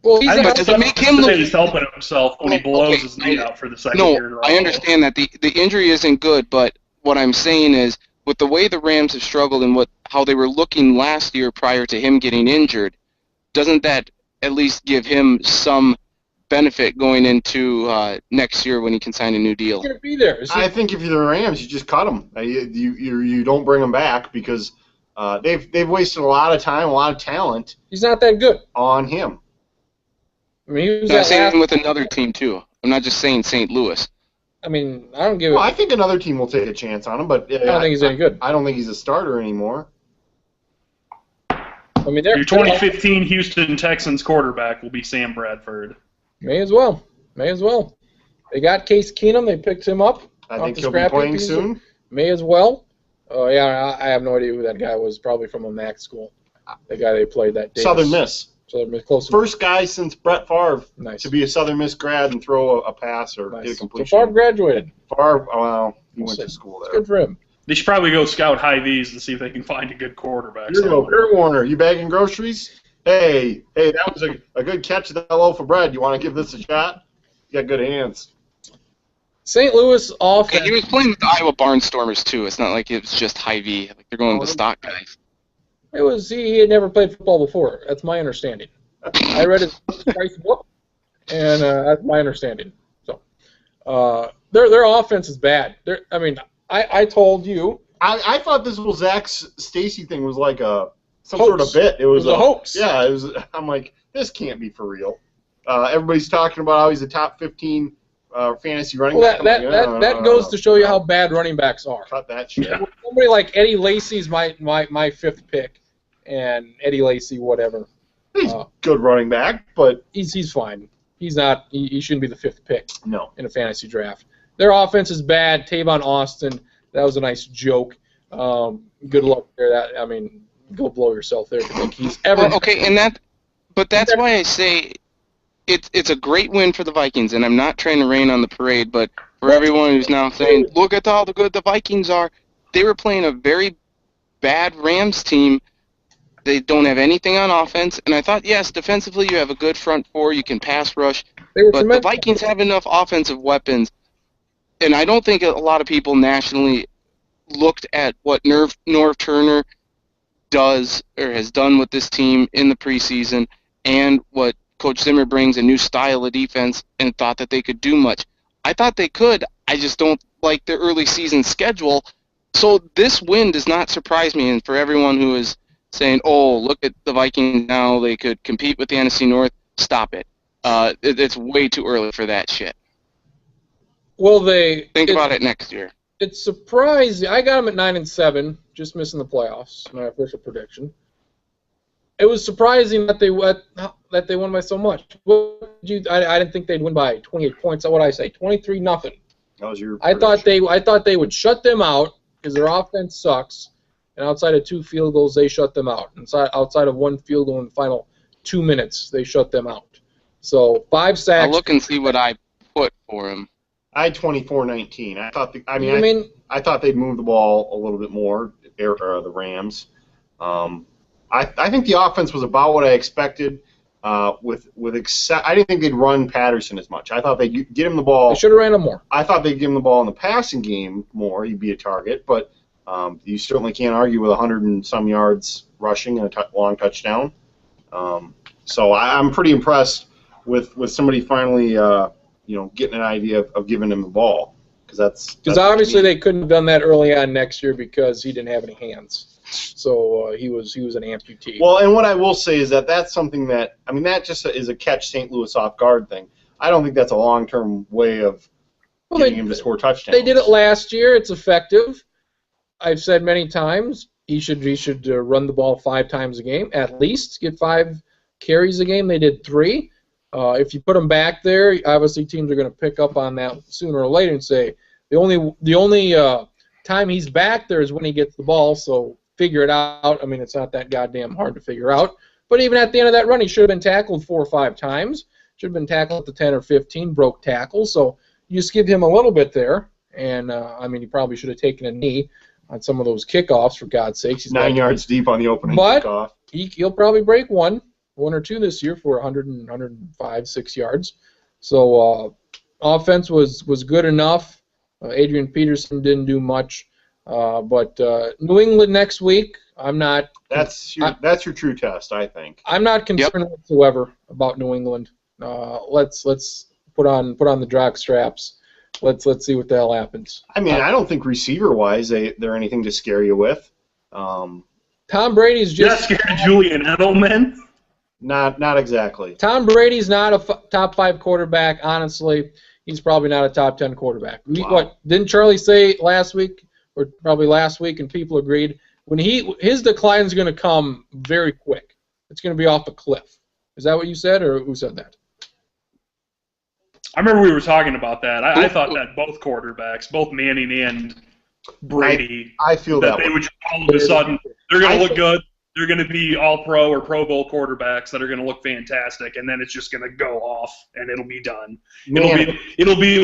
Well, does it make him look? He's helping himself when he blows his knee out for the second year in a row. I understand that the injury isn't good, but what I'm saying is, with the way the Rams have struggled and how they were looking last year prior to him getting injured, doesn't that at least give him some benefit going into next year when he can sign a new deal? He's going to be there. I think if you're the Rams, you just cut him. You don't bring him back because they've wasted a lot of time, a lot of talent. He's not that good on him. I mean, he was I'm that saying last. with another team too. I'm not just saying St. Louis. I mean, I don't give Well, it. I think another team will take a chance on him, but I don't think he's any good. I don't think he's a starter anymore. I mean, Your 2015 Houston Texans quarterback will be Sam Bradford. May as well. May as well. They got Case Keenum. They picked him up. I think he'll be playing soon. May as well. Yeah, I have no idea who that guy was. Probably from a MAC school. The guy they played that day. Southern Miss. Southern Miss, close. First guy since Brett Favre Nice. to be a Southern Miss grad and throw a pass or Nice. get a completion. So Favre graduated. Favre, well, he went to school there. Good for him. They should probably go scout Hy-V's to see if they can find a good quarterback. Here you go, Kurt Warner. You bagging groceries? Hey, that was a good catch of that loaf of bread. You want to give this a shot? You got good hands. St. Louis offense. And he was playing with the Iowa Barnstormers too. It's not like it was just Hy-V. Like they're going with the stock guys. It was he had never played football before. That's my understanding. I read his price book, and that's my understanding. So, their offense is bad. I told you. I thought this was Zach Stacy thing was like some Hoax. sort of bit. It was a hoax. Yeah, it was. I'm like, this can't be for real. Everybody's talking about how he's a top 15 fantasy running back. That goes to show you how bad running backs are. Cut that shit. Yeah. Somebody like Eddie Lacy's my fifth pick, and Eddie Lacy, whatever. He's good running back, but He's fine. He's not. He shouldn't be the fifth pick no. in a fantasy draft. Their offense is bad. Tavon Austin, that was a nice joke. Good luck there. Go blow yourself there if you think he's ever. Well, okay, that's why I say it's a great win for the Vikings, and I'm not trying to rain on the parade, but for everyone who's now saying, look at how good the Vikings are, they were playing a very bad Rams team. They don't have anything on offense, and I thought, yes, defensively you have a good front four, you can pass rush, but the Vikings have enough offensive weapons, and I don't think a lot of people nationally looked at what Norv Turner does or has done with this team in the preseason and what Coach Zimmer brings, a new style of defense, and thought that they could do much. I thought they could. I just don't like their early season schedule. So this win does not surprise me, and for everyone who is saying, oh, look at the Vikings now, they could compete with the NFC North, stop it. It's way too early for that shit. Well, think about it next year. It's surprising. I got them at 9-7, just missing the playoffs. My official prediction. It was surprising that they won by so much. I didn't think they'd win by 28 points. What did I say? 23-0. That was your. I thought they would shut them out because their offense sucks, and outside of 2 field goals, they shut them out. Outside of 1 field goal in the final 2 minutes, they shut them out. So 5 sacks. I'll look and see what I put for him. I had 24-19. I thought they'd move the ball a little bit more. The Rams. I think the offense was about what I expected. I didn't think they'd run Patterson as much. I thought they'd get him the ball. They should have ran him more. I thought they'd give him the ball in the passing game more. He'd be a target, but you certainly can't argue with 100 and some yards rushing and a long touchdown. So I'm pretty impressed with somebody finally getting an idea of giving him the ball because obviously they couldn't have done that early on next year because he didn't have any hands. So he was an amputee. Well, and what I will say is that's something that just is a catch St. Louis off guard thing. I don't think that's a long-term way of getting him to score touchdowns. They did it last year. It's effective. I've said many times he should run the ball 5 times a game at least. Get 5 carries a game. They did 3. If you put him back there, obviously teams are going to pick up on that sooner or later and say the only time he's back there is when he gets the ball. So figure it out. It's not that goddamn hard to figure out. But even at the end of that run, he should have been tackled 4 or 5 times. Should have been tackled at the 10 or 15, broke tackles. So you just give him a little bit there. And, he probably should have taken a knee on some of those kickoffs, for God's sakes. He's 9 yards deep on the opening kickoff. He'll probably break 1 or 2 this year for 105, 6 yards. So offense was good enough. Adrian Peterson didn't do much. But New England next week, I'm not. That's your true test, I think. I'm not concerned whatsoever about New England. Let's put on the jock straps. Let's see what the hell happens. I don't think receiver-wise they're anything to scare you with. Tom Brady's just scared of Julian Edelman. Not exactly. Tom Brady's not a top 5 quarterback. Honestly, he's probably not a top 10 quarterback. Wow. What didn't Charlie say last week, or probably last week, and people agreed? When his decline is going to come very quick. It's going to be off a cliff. Is that what you said, or who said that? I remember we were talking about that. I thought that both quarterbacks, both Manning and Brady, I feel that they way. would just all of a sudden they're going to look good. They're going to be all-pro or Pro Bowl quarterbacks that are going to look fantastic, and then it's just going to go off and it'll be done. It'll be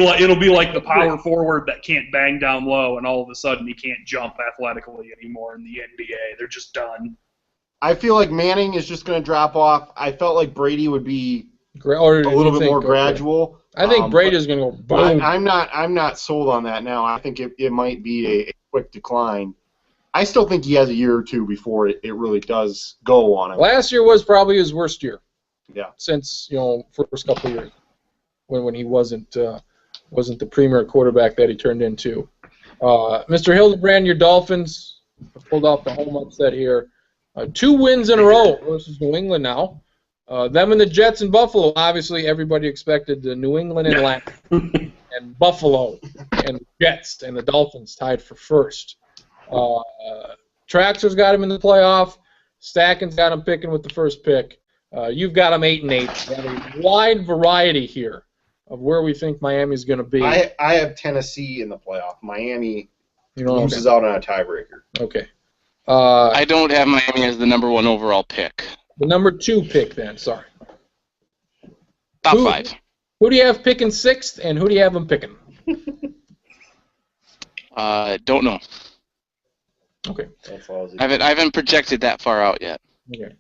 like the power forward that can't bang down low, and all of a sudden he can't jump athletically anymore in the NBA. They're just done. I feel like Manning is just going to drop off. I felt like Brady would be a Or little bit more gradual. I think Brady's going to go boom. I'm not sold on that now. I think it might be a quick decline. I still think he has a year or two before it really does go on him. Last year was probably his worst year. Yeah. Since first couple of years when he wasn't the premier quarterback that he turned into. Mr. Hildebrand, your Dolphins pulled off the home upset here. 2 wins in a row versus New England now. Them and the Jets and Buffalo. Obviously, everybody expected the New England and Atlanta and Buffalo and the Jets and the Dolphins tied for first. Traxler's got him in the playoff. Stacken's got him picking with the first pick. You've got him 8-8. Got a wide variety here of where we think Miami's going to be. I have Tennessee in the playoff. Miami loses out on a tiebreaker. Okay. I don't have Miami as the number 1 overall pick. The number 2 pick then. Sorry. Top 5. Who do you have picking 6th, and who do you have them picking? Don't know. Okay. I haven't projected that far out yet. Okay.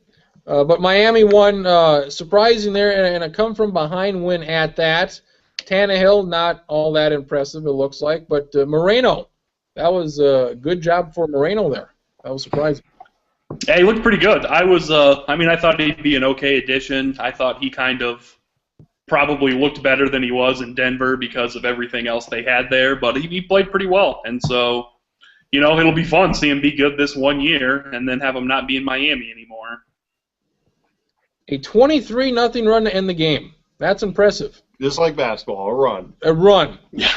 But Miami won, surprising there, and a come-from-behind win at that. Tannehill, not all that impressive, it looks like. But Moreno, that was a good job for Moreno there. That was surprising. Yeah, he looked pretty good. I thought he'd be an okay addition. I thought he kind of probably looked better than he was in Denver because of everything else they had there. But he played pretty well, and so it'll be fun seeing him be good this 1 year and then have him not be in Miami anymore. A 23-0 run to end the game. That's impressive. Just like basketball, a run. A run. Yeah.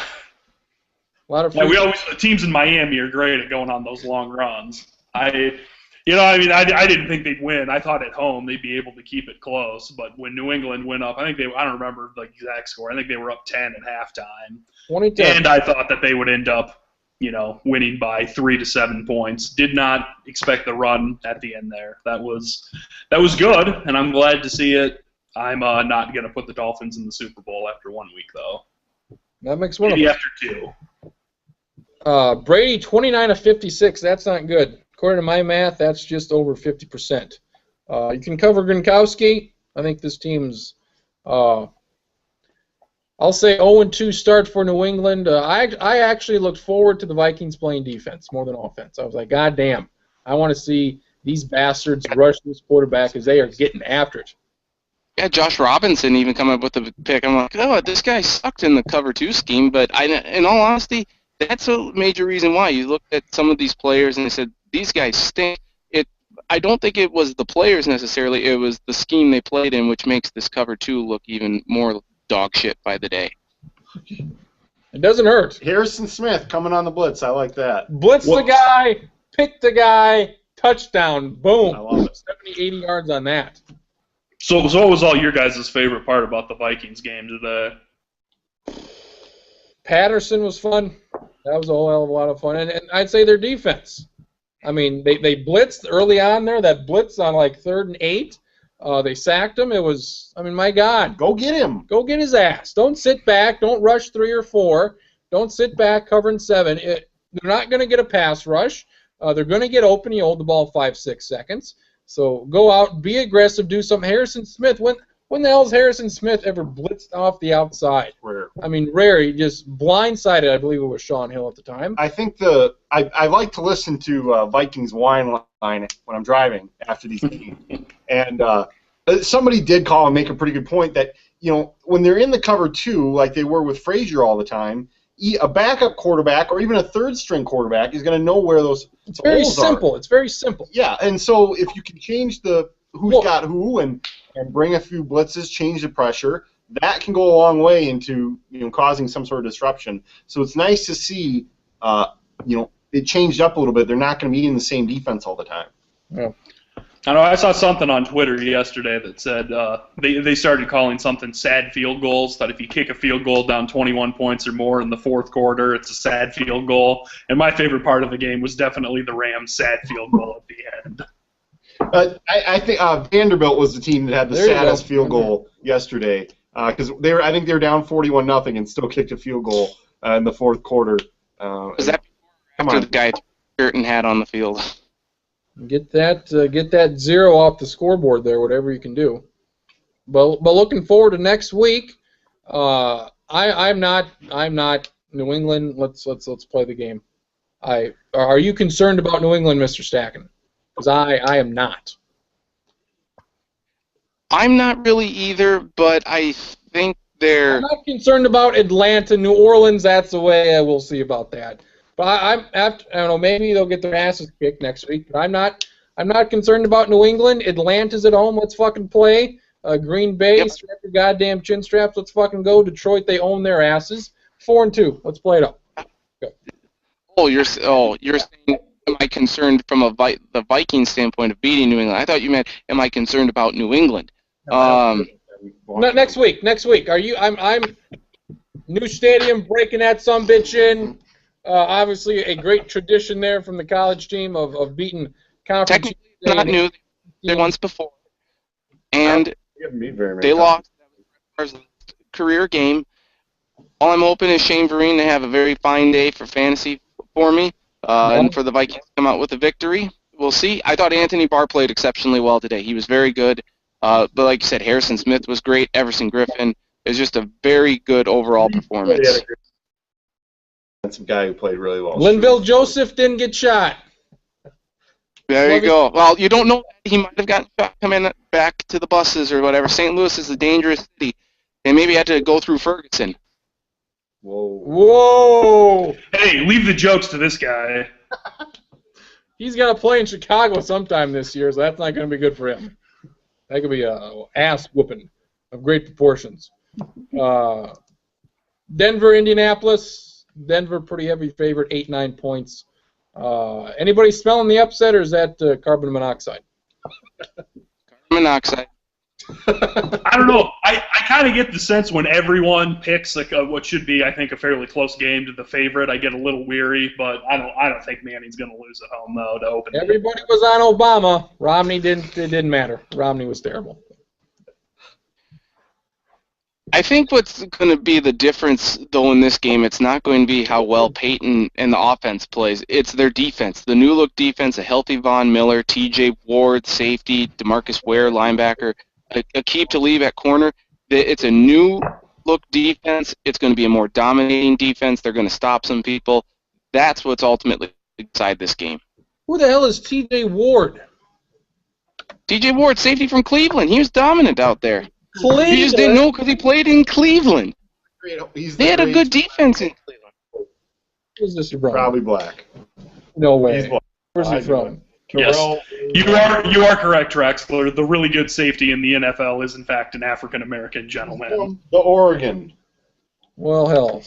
A lot of teams in Miami are great at going on those long runs. I didn't think they'd win. I thought at home they'd be able to keep it close, but when New England went up, I don't remember the exact score. I think they were up 10 at halftime. 2010. And I thought that they would end up, winning by 3 to 7 points. Did not expect the run at the end there. That was good, and I'm glad to see it. I'm not going to put the Dolphins in the Super Bowl after 1 week, though. That makes one Maybe of after 2. Brady, 29 of 56. That's not good. According to my math, that's just over 50%. You can cover Gronkowski. I think this team's, I'll say 0-2 start for New England. I actually looked forward to the Vikings playing defense more than offense. I was like, God damn, I want to see these bastards rush this quarterback because they are getting after it. Yeah, Josh Robinson even come up with the pick. I'm like, oh, this guy sucked in the cover 2 scheme, but in all honesty, that's a major reason why. You looked at some of these players and they said, these guys stink. I don't think it was the players necessarily. It was the scheme they played in, which makes this cover 2 look even more dog shit by the day. It doesn't hurt. Harrison Smith coming on the blitz. I like that. Blitz the guy, pick the guy, touchdown, boom. I love it. 70, 80 yards on that. So what was all your guys' favorite part about the Vikings game today? Patterson was fun. That was a whole hell of a lot of fun. And I'd say their defense. I mean, they blitzed early on there. That blitz on like 3rd and 8. They sacked him. It was, my God. Go get him. Go get his ass. Don't sit back. Don't rush 3 or 4. Don't sit back covering 7. They're not going to get a pass rush. They're going to get open. You hold the ball 5-6 seconds. So go out, be aggressive, do something. Harrison Smith, when the hell has Harrison Smith ever blitzed off the outside? Rare. Rare. He just blindsided, I believe it was Sean Hill at the time. I think I like to listen to Vikings wine line when I'm driving after these games. And somebody did call and make a pretty good point that, when they're in the cover 2, like they were with Frazier all the time, a backup quarterback or even a third-string quarterback is going to know where those It's very holes simple. are. It's very simple. Yeah, and so if you can change the who's got who and bring a few blitzes, change the pressure, that can go a long way into causing some sort of disruption. So it's nice to see it changed up a little bit. They're not going to be in the same defense all the time. Yeah. I know I saw something on Twitter yesterday that said they started calling something sad field goals, that if you kick a field goal down 21 points or more in the fourth quarter, it's a sad field goal. And my favorite part of the game was definitely the Rams' sad field goal at the end. I think Vanderbilt was the team that had the saddest field goal yesterday because I think they were down 41-0 and still kicked a field goal in the fourth quarter. Was that after the guy shirt and hat on the field? Get that 0 off the scoreboard there, whatever you can do. But looking forward to next week. I'm not New England. Let's play the game. Are you concerned about New England, Mr. Stacken? Because I am not. I'm not really either, but I think they're. I'm not concerned about Atlanta, New Orleans. That's the way we'll see about that. But I don't know. Maybe they'll get their asses kicked next week. But I'm not concerned about New England. Atlanta's at home. Let's fucking play. Green Bay, strap your goddamn chin straps. Let's fucking go. Detroit, they own their asses. 4-2. Let's play it up. Go. You're saying, am I concerned from the Vikings standpoint of beating New England? I thought you meant, am I concerned about New England? No, next week. Are you? I'm. New stadium, breaking that sumbitch in. Obviously, a great tradition there from the college team of beating conference. Technically, it's not new. They did once before, and they lost their career game. All I'm hoping is Shane Vereen to have a very fine day for fantasy for me, and for the Vikings to come out with a victory. We'll see. I thought Anthony Barr played exceptionally well today. He was very good. But like you said, Harrison Smith was great. Everson Griffin. It was just a very good overall performance. That's a guy who played really well. Linville Joseph didn't get shot. There you go. Well, you don't know. He might have gotten shot coming back to the buses or whatever. St. Louis is a dangerous city. They maybe had to go through Ferguson. Whoa. Hey, leave the jokes to this guy. He's got to play in Chicago sometime this year, so that's not going to be good for him. That could be a ass whooping of great proportions. Denver, Indianapolis. Denver, pretty heavy favorite, 8-9 points. Anybody smelling the upset, or is that carbon monoxide? Carbon monoxide. I don't know. I kind of get the sense when everyone picks like what should be, I think, a fairly close game to the favorite, I get a little weary. But I don't think Manning's going to lose at home though to open. Everybody was on Obama. Romney didn't. It didn't matter. Romney was terrible. I think what's going to be the difference, though, in this game, it's not going to be how well Peyton and the offense plays. It's their defense. The new-look defense, a healthy Von Miller, T.J. Ward, safety, DeMarcus Ware, linebacker, Aqib Talib at corner. It's a new-look defense. It's going to be a more dominating defense. They're going to stop some people. That's what's ultimately inside this game. Who the hell is T.J. Ward? T.J. Ward, safety from Cleveland. He was dominant out there. Cleveland. You just didn't know because he played in Cleveland. They had a good defense in Cleveland. Who's this from? Probably black. No way. Where's he from? Yes, you are correct, Trexler. The really good safety in the NFL is, in fact, an African-American gentleman. The Oregon. Well, hell.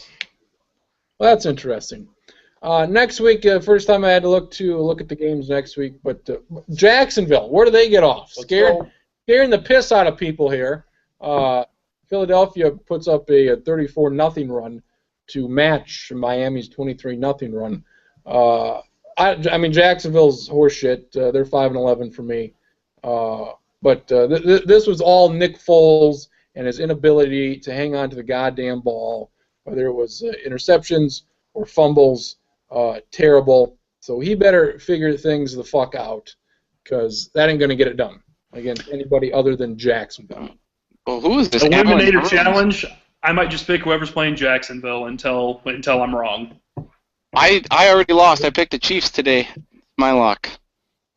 Well, that's interesting. Next week, first time I had to look at the games next week, but Jacksonville, where do they get off? Scaring the piss out of people here. Philadelphia puts up a 34-0 run to match Miami's 23-0 run. I mean, Jacksonville's horseshit. They're 5-11 for me. But this was all Nick Foles and his inability to hang on to the goddamn ball, whether it was interceptions or fumbles. Terrible. So he better figure things the fuck out, because that ain't going to get it done against anybody other than Jacksonville. Well, who is this? Eliminator challenge. I might just pick whoever's playing Jacksonville until I'm wrong. I already lost. I picked the Chiefs today. My luck.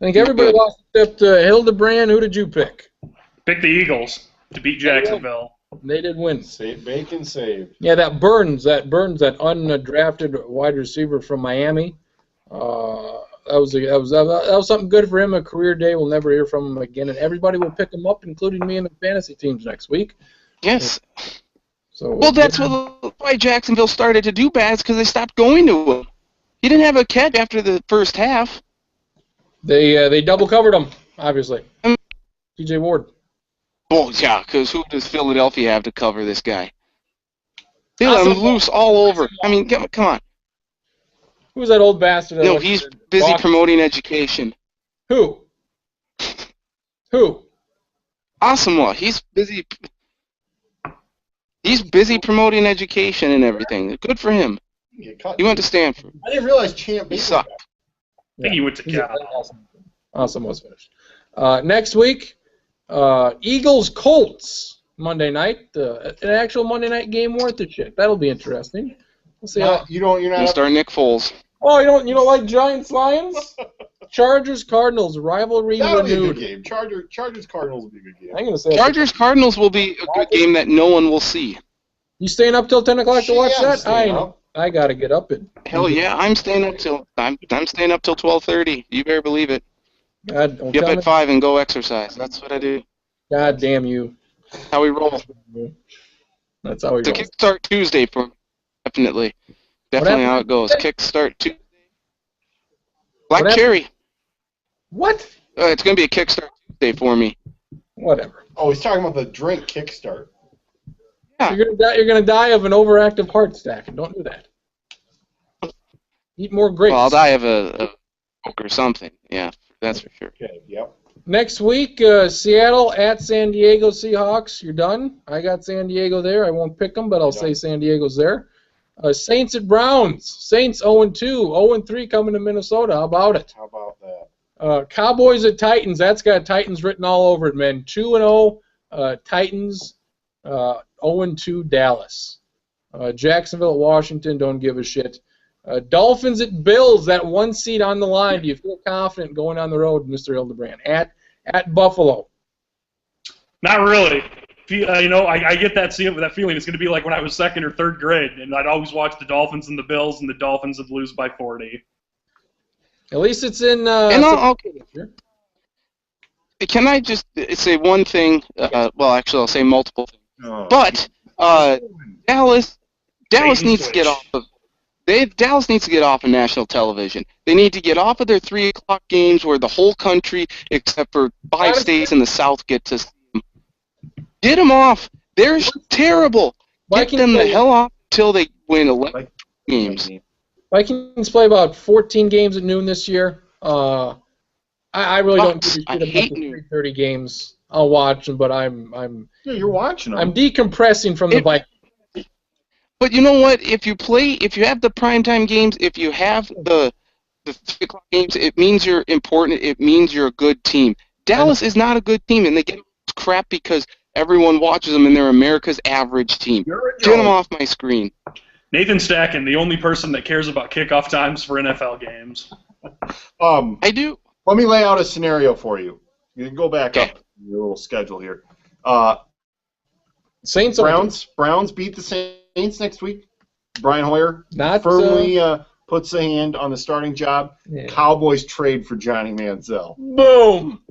I think everybody lost except Hildebrand. Who did you pick? Pick the Eagles to beat Jacksonville. They did win. Save, bacon, save. Yeah, that undrafted wide receiver from Miami. That was something good for him. A career day. We'll never hear from him again, and everybody will pick him up, including me and the fantasy teams next week. Yes. So Well, that's why Jacksonville started to do bad, because they stopped going to him. He didn't have a catch after the first half. They double covered him, obviously. T.J. Ward. Oh, yeah, because who does Philadelphia have to cover this guy? They let him loose all over. I mean, come on. Who's that old bastard? No, he's busy promoting education. Who? Asamoah. He's busy promoting education and everything. Good for him. He went to Stanford. I didn't realize Champ He sucked. I think he went to Cal. Awesome was finished. Next week, Eagles-Colts Monday night. An actual Monday night game worth of shit. That'll be interesting. We'll see how. You're not. Start Nick Foles. Oh, you don't like Giants-Lions? Chargers-Cardinals rivalry That'll be a renewed. good game. Chargers-Cardinals will be a good game. I'm gonna say Chargers-Cardinals will be a good game that no one will see. You staying up till 10 o'clock to watch that? Up. I gotta get up and. Hell yeah, I'm staying up till 12:30. You better believe it. God, don't Get up tell at me. 5 and go exercise. That's what I do. God damn you. How we roll. That's how we It's a roll. Kickstart Tuesday for definitely happened? how it goes. Kickstart Tuesday. Black happened? Cherry. What? It's gonna be a Kickstart Tuesday for me. Whatever. Oh, he's talking about the drink Kickstart. Yeah. You're gonna die of an overactive heart stack. Don't do that. Eat more grapes. Well, I'll die of a Coke or something. Yeah, that's for sure. Okay. Yep. Next week, Seattle at San Diego Seahawks. You're done. I got San Diego there. I won't pick them, but I'll say San Diego's there. Saints at Browns. Saints 0-2. 0-3 coming to Minnesota. How about it? How about that? Cowboys at Titans. That's got Titans written all over it, man. 2-0 Titans. 0-2 Dallas. Jacksonville at Washington. Don't give a shit. Dolphins at Bills. That one seed on the line. Do you feel confident going on the road, Mr. Hildebrand? At Buffalo. Not really. I get that feeling. It's going to be like when I was second or third grade, and I'd always watch the Dolphins and the Bills, and the Dolphins would lose by 40. At least it's in. Can I just say one thing? Well, actually, I'll say multiple things. Oh. But Dallas needs to get off of. Dallas needs to get off of national television. They need to get off of their 3 o'clock games where the whole country, except for 5 states in the South, get to see them. Get them off. They're terrible. Get them the hell off until they win 11 games. Vikings play about 14 games at noon this year. I really don't give a shit about the 3:30 games. I'll watch them, but I'm you're watching them. I'm decompressing from the Vikings. But you know what? If you have the primetime games, if you have the 3 o'clock games, it means you're important. It means you're a good team. Dallas is not a good team, and they get crap because everyone watches them, and they're America's average team. Get them off my screen. Nathan Stacken, the only person that cares about kickoff times for NFL games. I do. Let me lay out a scenario for you. You can go back up your little schedule here. Saints. Browns beat the Saints next week. Brian Hoyer Not firmly puts a hand on the starting job. Yeah. Cowboys trade for Johnny Manziel. Boom.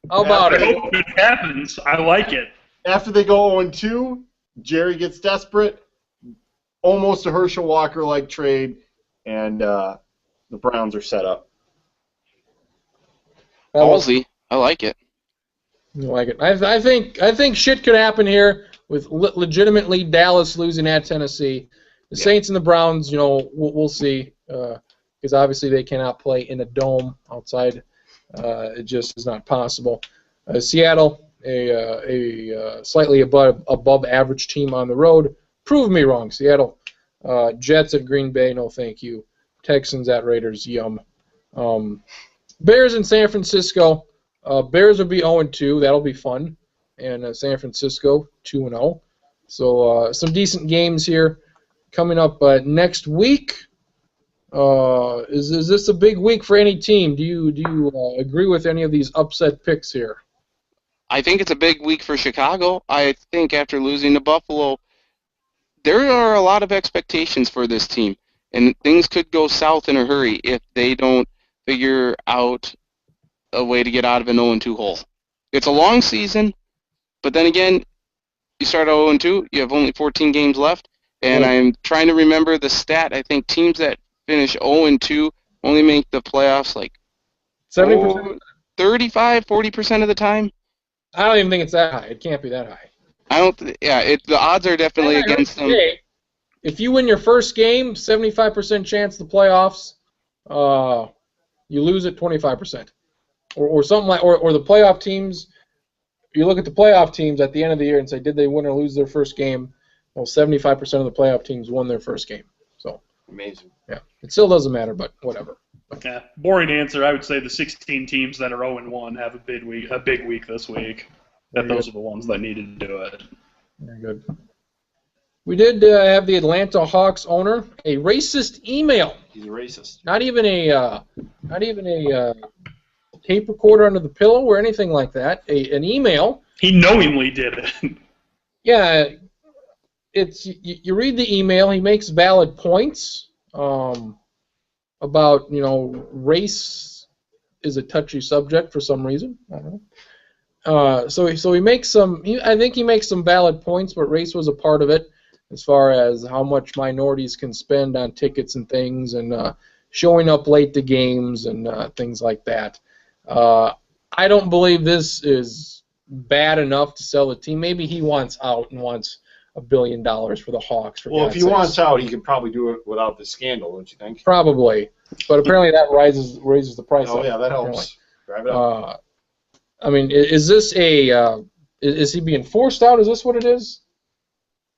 How about I it? hope it happens. I like it. After they go 0-2, Jerry gets desperate. Almost a Herschel Walker-like trade, and the Browns are set up. Ballsy. I like it. I like it. I think shit could happen here with legitimately Dallas losing at Tennessee. The Saints and the Browns, we'll see, because obviously they cannot play in a dome outside. It just is not possible. Seattle, a slightly above average team on the road. Prove me wrong, Seattle. Jets at Green Bay, no thank you. Texans at Raiders, yum. Bears in San Francisco. Bears will be 0-2. That'll be fun. And San Francisco, 2-0. So some decent games here coming up next week. Is this a big week for any team? Do you agree with any of these upset picks here? I think it's a big week for Chicago. I think after losing to Buffalo, there are a lot of expectations for this team, and things could go south in a hurry if they don't figure out a way to get out of an 0-2 hole. It's a long season, but then again, you start at 0-2, you have only 14 games left, and I'm trying to remember the stat. I think teams that finish 0-2 only make the playoffs like 70%? 35, 40% of the time. I don't even think it's that high. It can't be that high. The odds are definitely against them. If you win your first game, 75% chance of the playoffs, you lose at 25%. Or something like, or the playoff teams, you look at the playoff teams at the end of the year and say, did they win or lose their first game? Well, 75% of the playoff teams won their first game. So amazing. Yeah, it still doesn't matter, but whatever. Yeah, boring answer. I would say the 16 teams that are 0-1 have a big week this week. Those are the ones that needed to do it. Very good. We did have the Atlanta Hawks owner a racist email. He's a racist. Not even a tape recorder under the pillow or anything like that. An email. He knowingly did it. Yeah, it's you read the email. He makes valid points about race is a touchy subject for some reason. I don't know. So he makes some. I think he makes some valid points, but race was a part of it as far as how much minorities can spend on tickets and things, and showing up late to games and things like that. I don't believe this is bad enough to sell the team. Maybe he wants out and wants $1 billion for the Hawks. Well, if he wants out, he could probably do it without the scandal, don't you think? Probably, but apparently that raises the price. Oh yeah, that helps. Drive it up. I mean, is this is he being forced out? Is this what it is?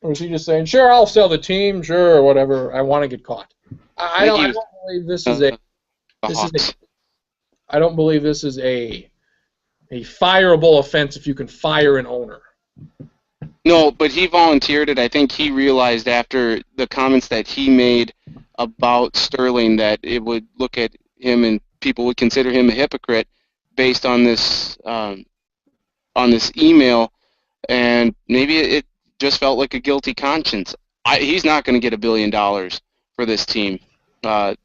Or is he just saying, sure, I'll sell the team, sure, or whatever, I want to get caught? I don't believe this is I don't believe this is a fireable offense if you can fire an owner. No, but he volunteered it. I think he realized after the comments that he made about Sterling that it would look at him and people would consider him a hypocrite based on this email, and maybe it just felt like a guilty conscience. He's not going to get $1 billion for this team. No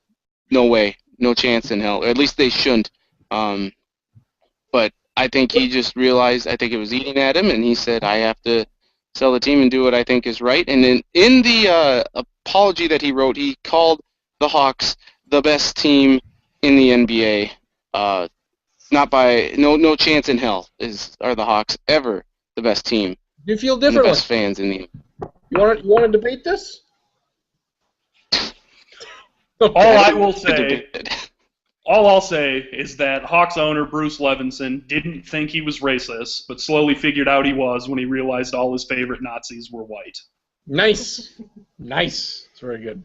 way, no chance in hell. At least they shouldn't. But I think he just realized. I think it was eating at him, and he said, "I have to sell the team and do what I think is right." And then in the apology that he wrote, he called the Hawks the best team in the NBA. Not by no chance in hell are the Hawks ever the best team. Do you feel differently? The best fans in the. You want to debate this? All I'll say is that Hawks owner Bruce Levinson didn't think he was racist, but slowly figured out he was when he realized all his favorite Nazis were white. Nice. It's very good.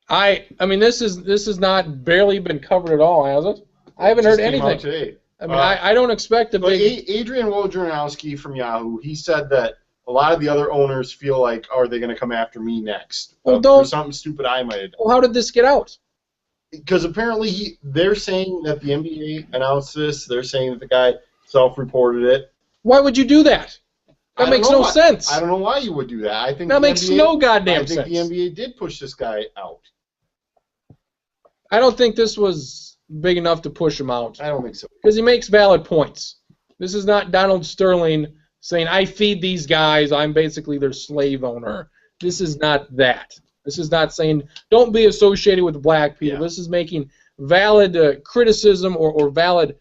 I mean, this is not barely been covered at all, has it? I haven't heard anything. Today. I mean, I don't expect a big. Adrian Wojnarowski from Yahoo, he said that a lot of the other owners feel like, are they going to come after me next? For something stupid I might have done. Well, how did this get out? Because apparently they're saying that the NBA announced this. They're saying that the guy self-reported it. Why would you do that? That makes no sense. I don't know why you would do that. I think that makes no goddamn sense. I think the NBA did push this guy out. I don't think this was big enough to push him out. I don't think so. Because he makes valid points. This is not Donald Sterling saying, I feed these guys, I'm basically their slave owner. This is not that. This is not saying, don't be associated with black people. Yeah. This is making valid criticism or valid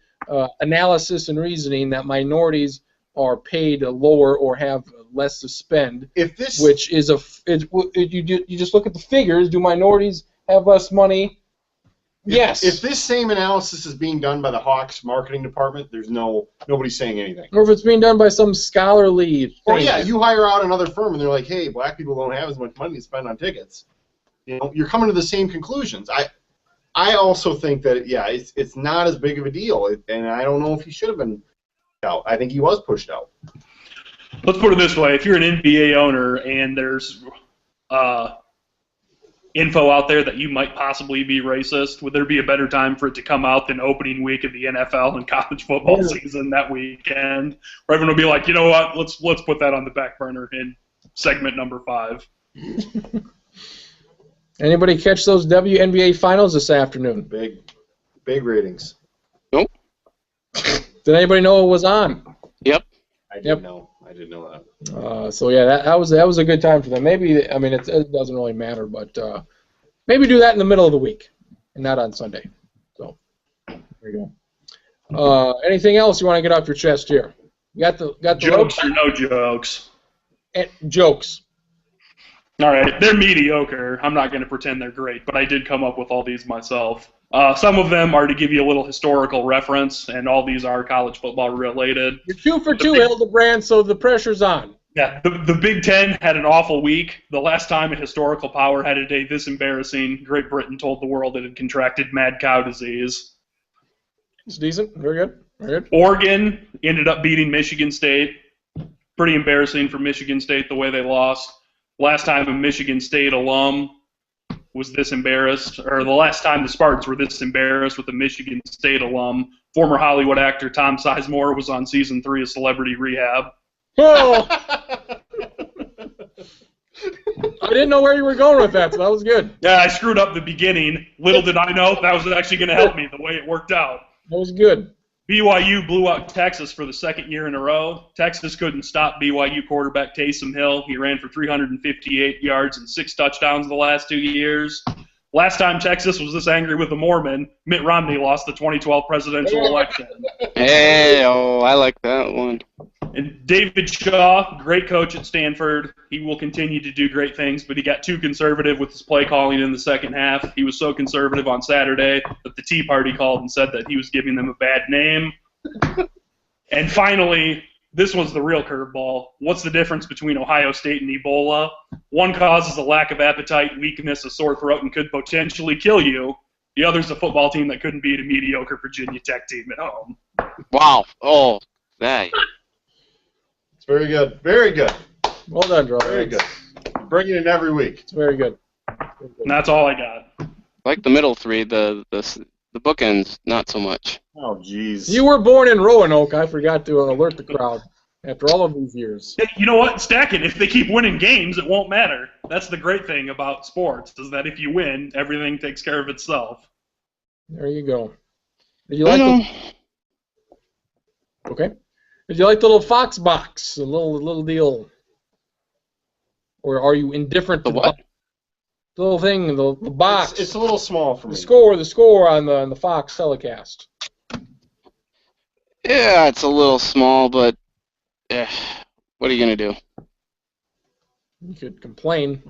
analysis and reasoning that minorities are paid lower or have less to spend. Which is you just look at the figures. Do minorities have less money? Yes. If this same analysis is being done by the Hawks marketing department, there's nobody's saying anything. Or if it's being done by some scholarly thing. Or yeah, you hire out another firm and they're like, hey, black people don't have as much money to spend on tickets. You're coming to the same conclusions. I also think that it's not as big of a deal, and I don't know if he should have been out. I think he was pushed out. Let's put it this way: if you're an NBA owner and there's info out there that you might possibly be racist? Would there be a better time for it to come out than opening week of the NFL and college football season that weekend? Where everyone will be like, you know what, let's put that on the back burner in segment number 5. Anybody catch those WNBA finals this afternoon? Big ratings. Nope. Did anybody know it was on? Yep. I didn't know that. So yeah, that was a good time for them. Maybe, I mean, it doesn't really matter, but maybe do that in the middle of the week and not on Sunday. So there you go. Anything else you want to get off your chest here? You got the jokes or no jokes? Jokes. All right, they're mediocre. I'm not going to pretend they're great, but I did come up with all these myself. Some of them are to give you a little historical reference, and all these are college football related. You're 2 for 2, Hildebrand, so the pressure's on. Yeah, the Big Ten had an awful week. The last time a historical power had a day this embarrassing, Great Britain told the world it had contracted mad cow disease. It's decent. Very good. Very good. Oregon ended up beating Michigan State. Pretty embarrassing for Michigan State the way they lost. Last time a Michigan State alum was this embarrassed, or the last time the Spartans were this embarrassed with a Michigan State alum, former Hollywood actor Tom Sizemore was on season 3 of Celebrity Rehab. Oh! I didn't know where you were going with that, so that was good. Yeah, I screwed up the beginning. Little did I know that was actually going to help me the way it worked out. That was good. BYU blew out Texas for the second year in a row. Texas couldn't stop BYU quarterback Taysom Hill. He ran for 358 yards and 6 touchdowns the last 2 years. Last time Texas was this angry with a Mormon, Mitt Romney lost the 2012 presidential election. Hey, I like that one. And David Shaw, great coach at Stanford. He will continue to do great things, but he got too conservative with his play calling in the second half. He was so conservative on Saturday that the Tea Party called and said that he was giving them a bad name. And finally, this was the real curveball. What's the difference between Ohio State and Ebola? One causes a lack of appetite, weakness, a sore throat, and could potentially kill you. The other's a football team that couldn't beat a mediocre Virginia Tech team at home. Wow. Oh, that. It's very good. Very good. Well done, Charlie. Very good. Bringing it every week. It's very good. And that's all I got. Like the middle 3, the bookends, not so much. Oh, jeez. You were born in Roanoke. I forgot to alert the crowd after all of these years. You know what? Stack it. If they keep winning games, it won't matter. That's the great thing about sports, is that if you win, everything takes care of itself. There you go. Did you like Okay. Did you like the little Fox box, the little deal? Or are you indifferent to the what? The little thing, the box. It's a little small for me. The score on the Fox telecast. Yeah, it's a little small, but what are you going to do? You could complain.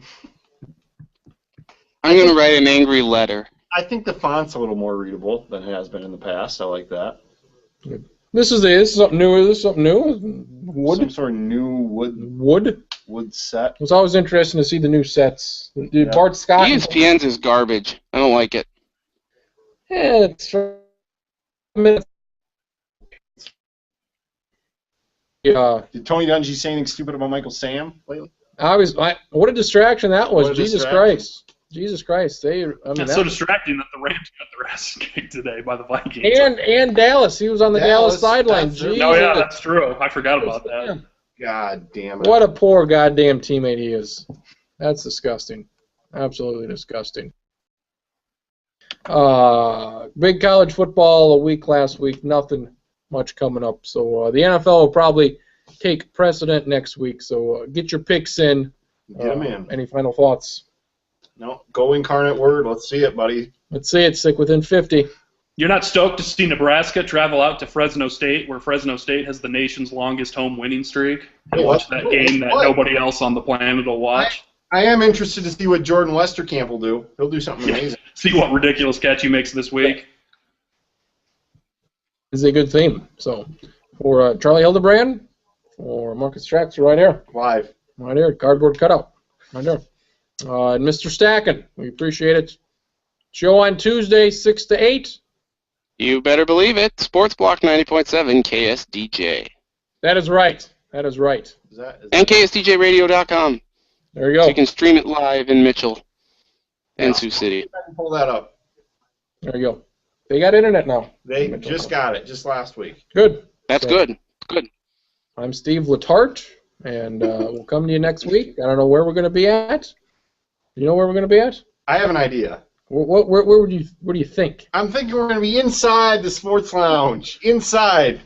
I'm going to write an angry letter. I think the font's a little more readable than it has been in the past. I like that. Good. This is something new. Is this something new? Wood? Some sort of new wood set. It was always interesting to see the new sets. Dude, Bart Scott. ESPN's is garbage. I don't like it. Yeah, it's from Did Tony Dungy say anything stupid about Michael Sam lately? What a distraction that was. What a Jesus distraction. Christ. Jesus Christ. That's so distracting that the Rams got their ass kicked today by the Vikings. And Dallas. He was on the Dallas sideline. that's their- Oh, yeah, that's true. I forgot about that. God damn it. What a poor goddamn teammate he is. That's disgusting. Absolutely disgusting. Big college football a week last week. Nothing much coming up. So the NFL will probably take precedent next week. So get your picks in. Get them in. Any final thoughts? No, go Incarnate Word. Let's see it, buddy. Let's see it. Stick within 50. You're not stoked to see Nebraska travel out to Fresno State, where Fresno State has the nation's longest home winning streak, and watch that game that nobody else on the planet will watch? I am interested to see what Jordan Westerkamp will do. He'll do something amazing. See what ridiculous catch he makes this week. This is a good theme. So for Charlie Hildebrand, for Marcus Strax, right here. Live. Right here, cardboard cutout. Right there. And Mr. Stacken, we appreciate it. Show on Tuesday, 6 to 8. You better believe it. Sports Block 90.7 KSDJ. That is right. That is right. And KSDJradio.com. There you go. So you can stream it live in Mitchell. and Sioux City. I can pull that up. There you go. They got internet now. They just got it, just last week. Good. That's good. Good. I'm Steve Letarte, and we'll come to you next week. I don't know where we're going to be at. You know where we're going to be at? I have an idea. Where do you think? I'm thinking we're going to be inside the sports lounge. Inside.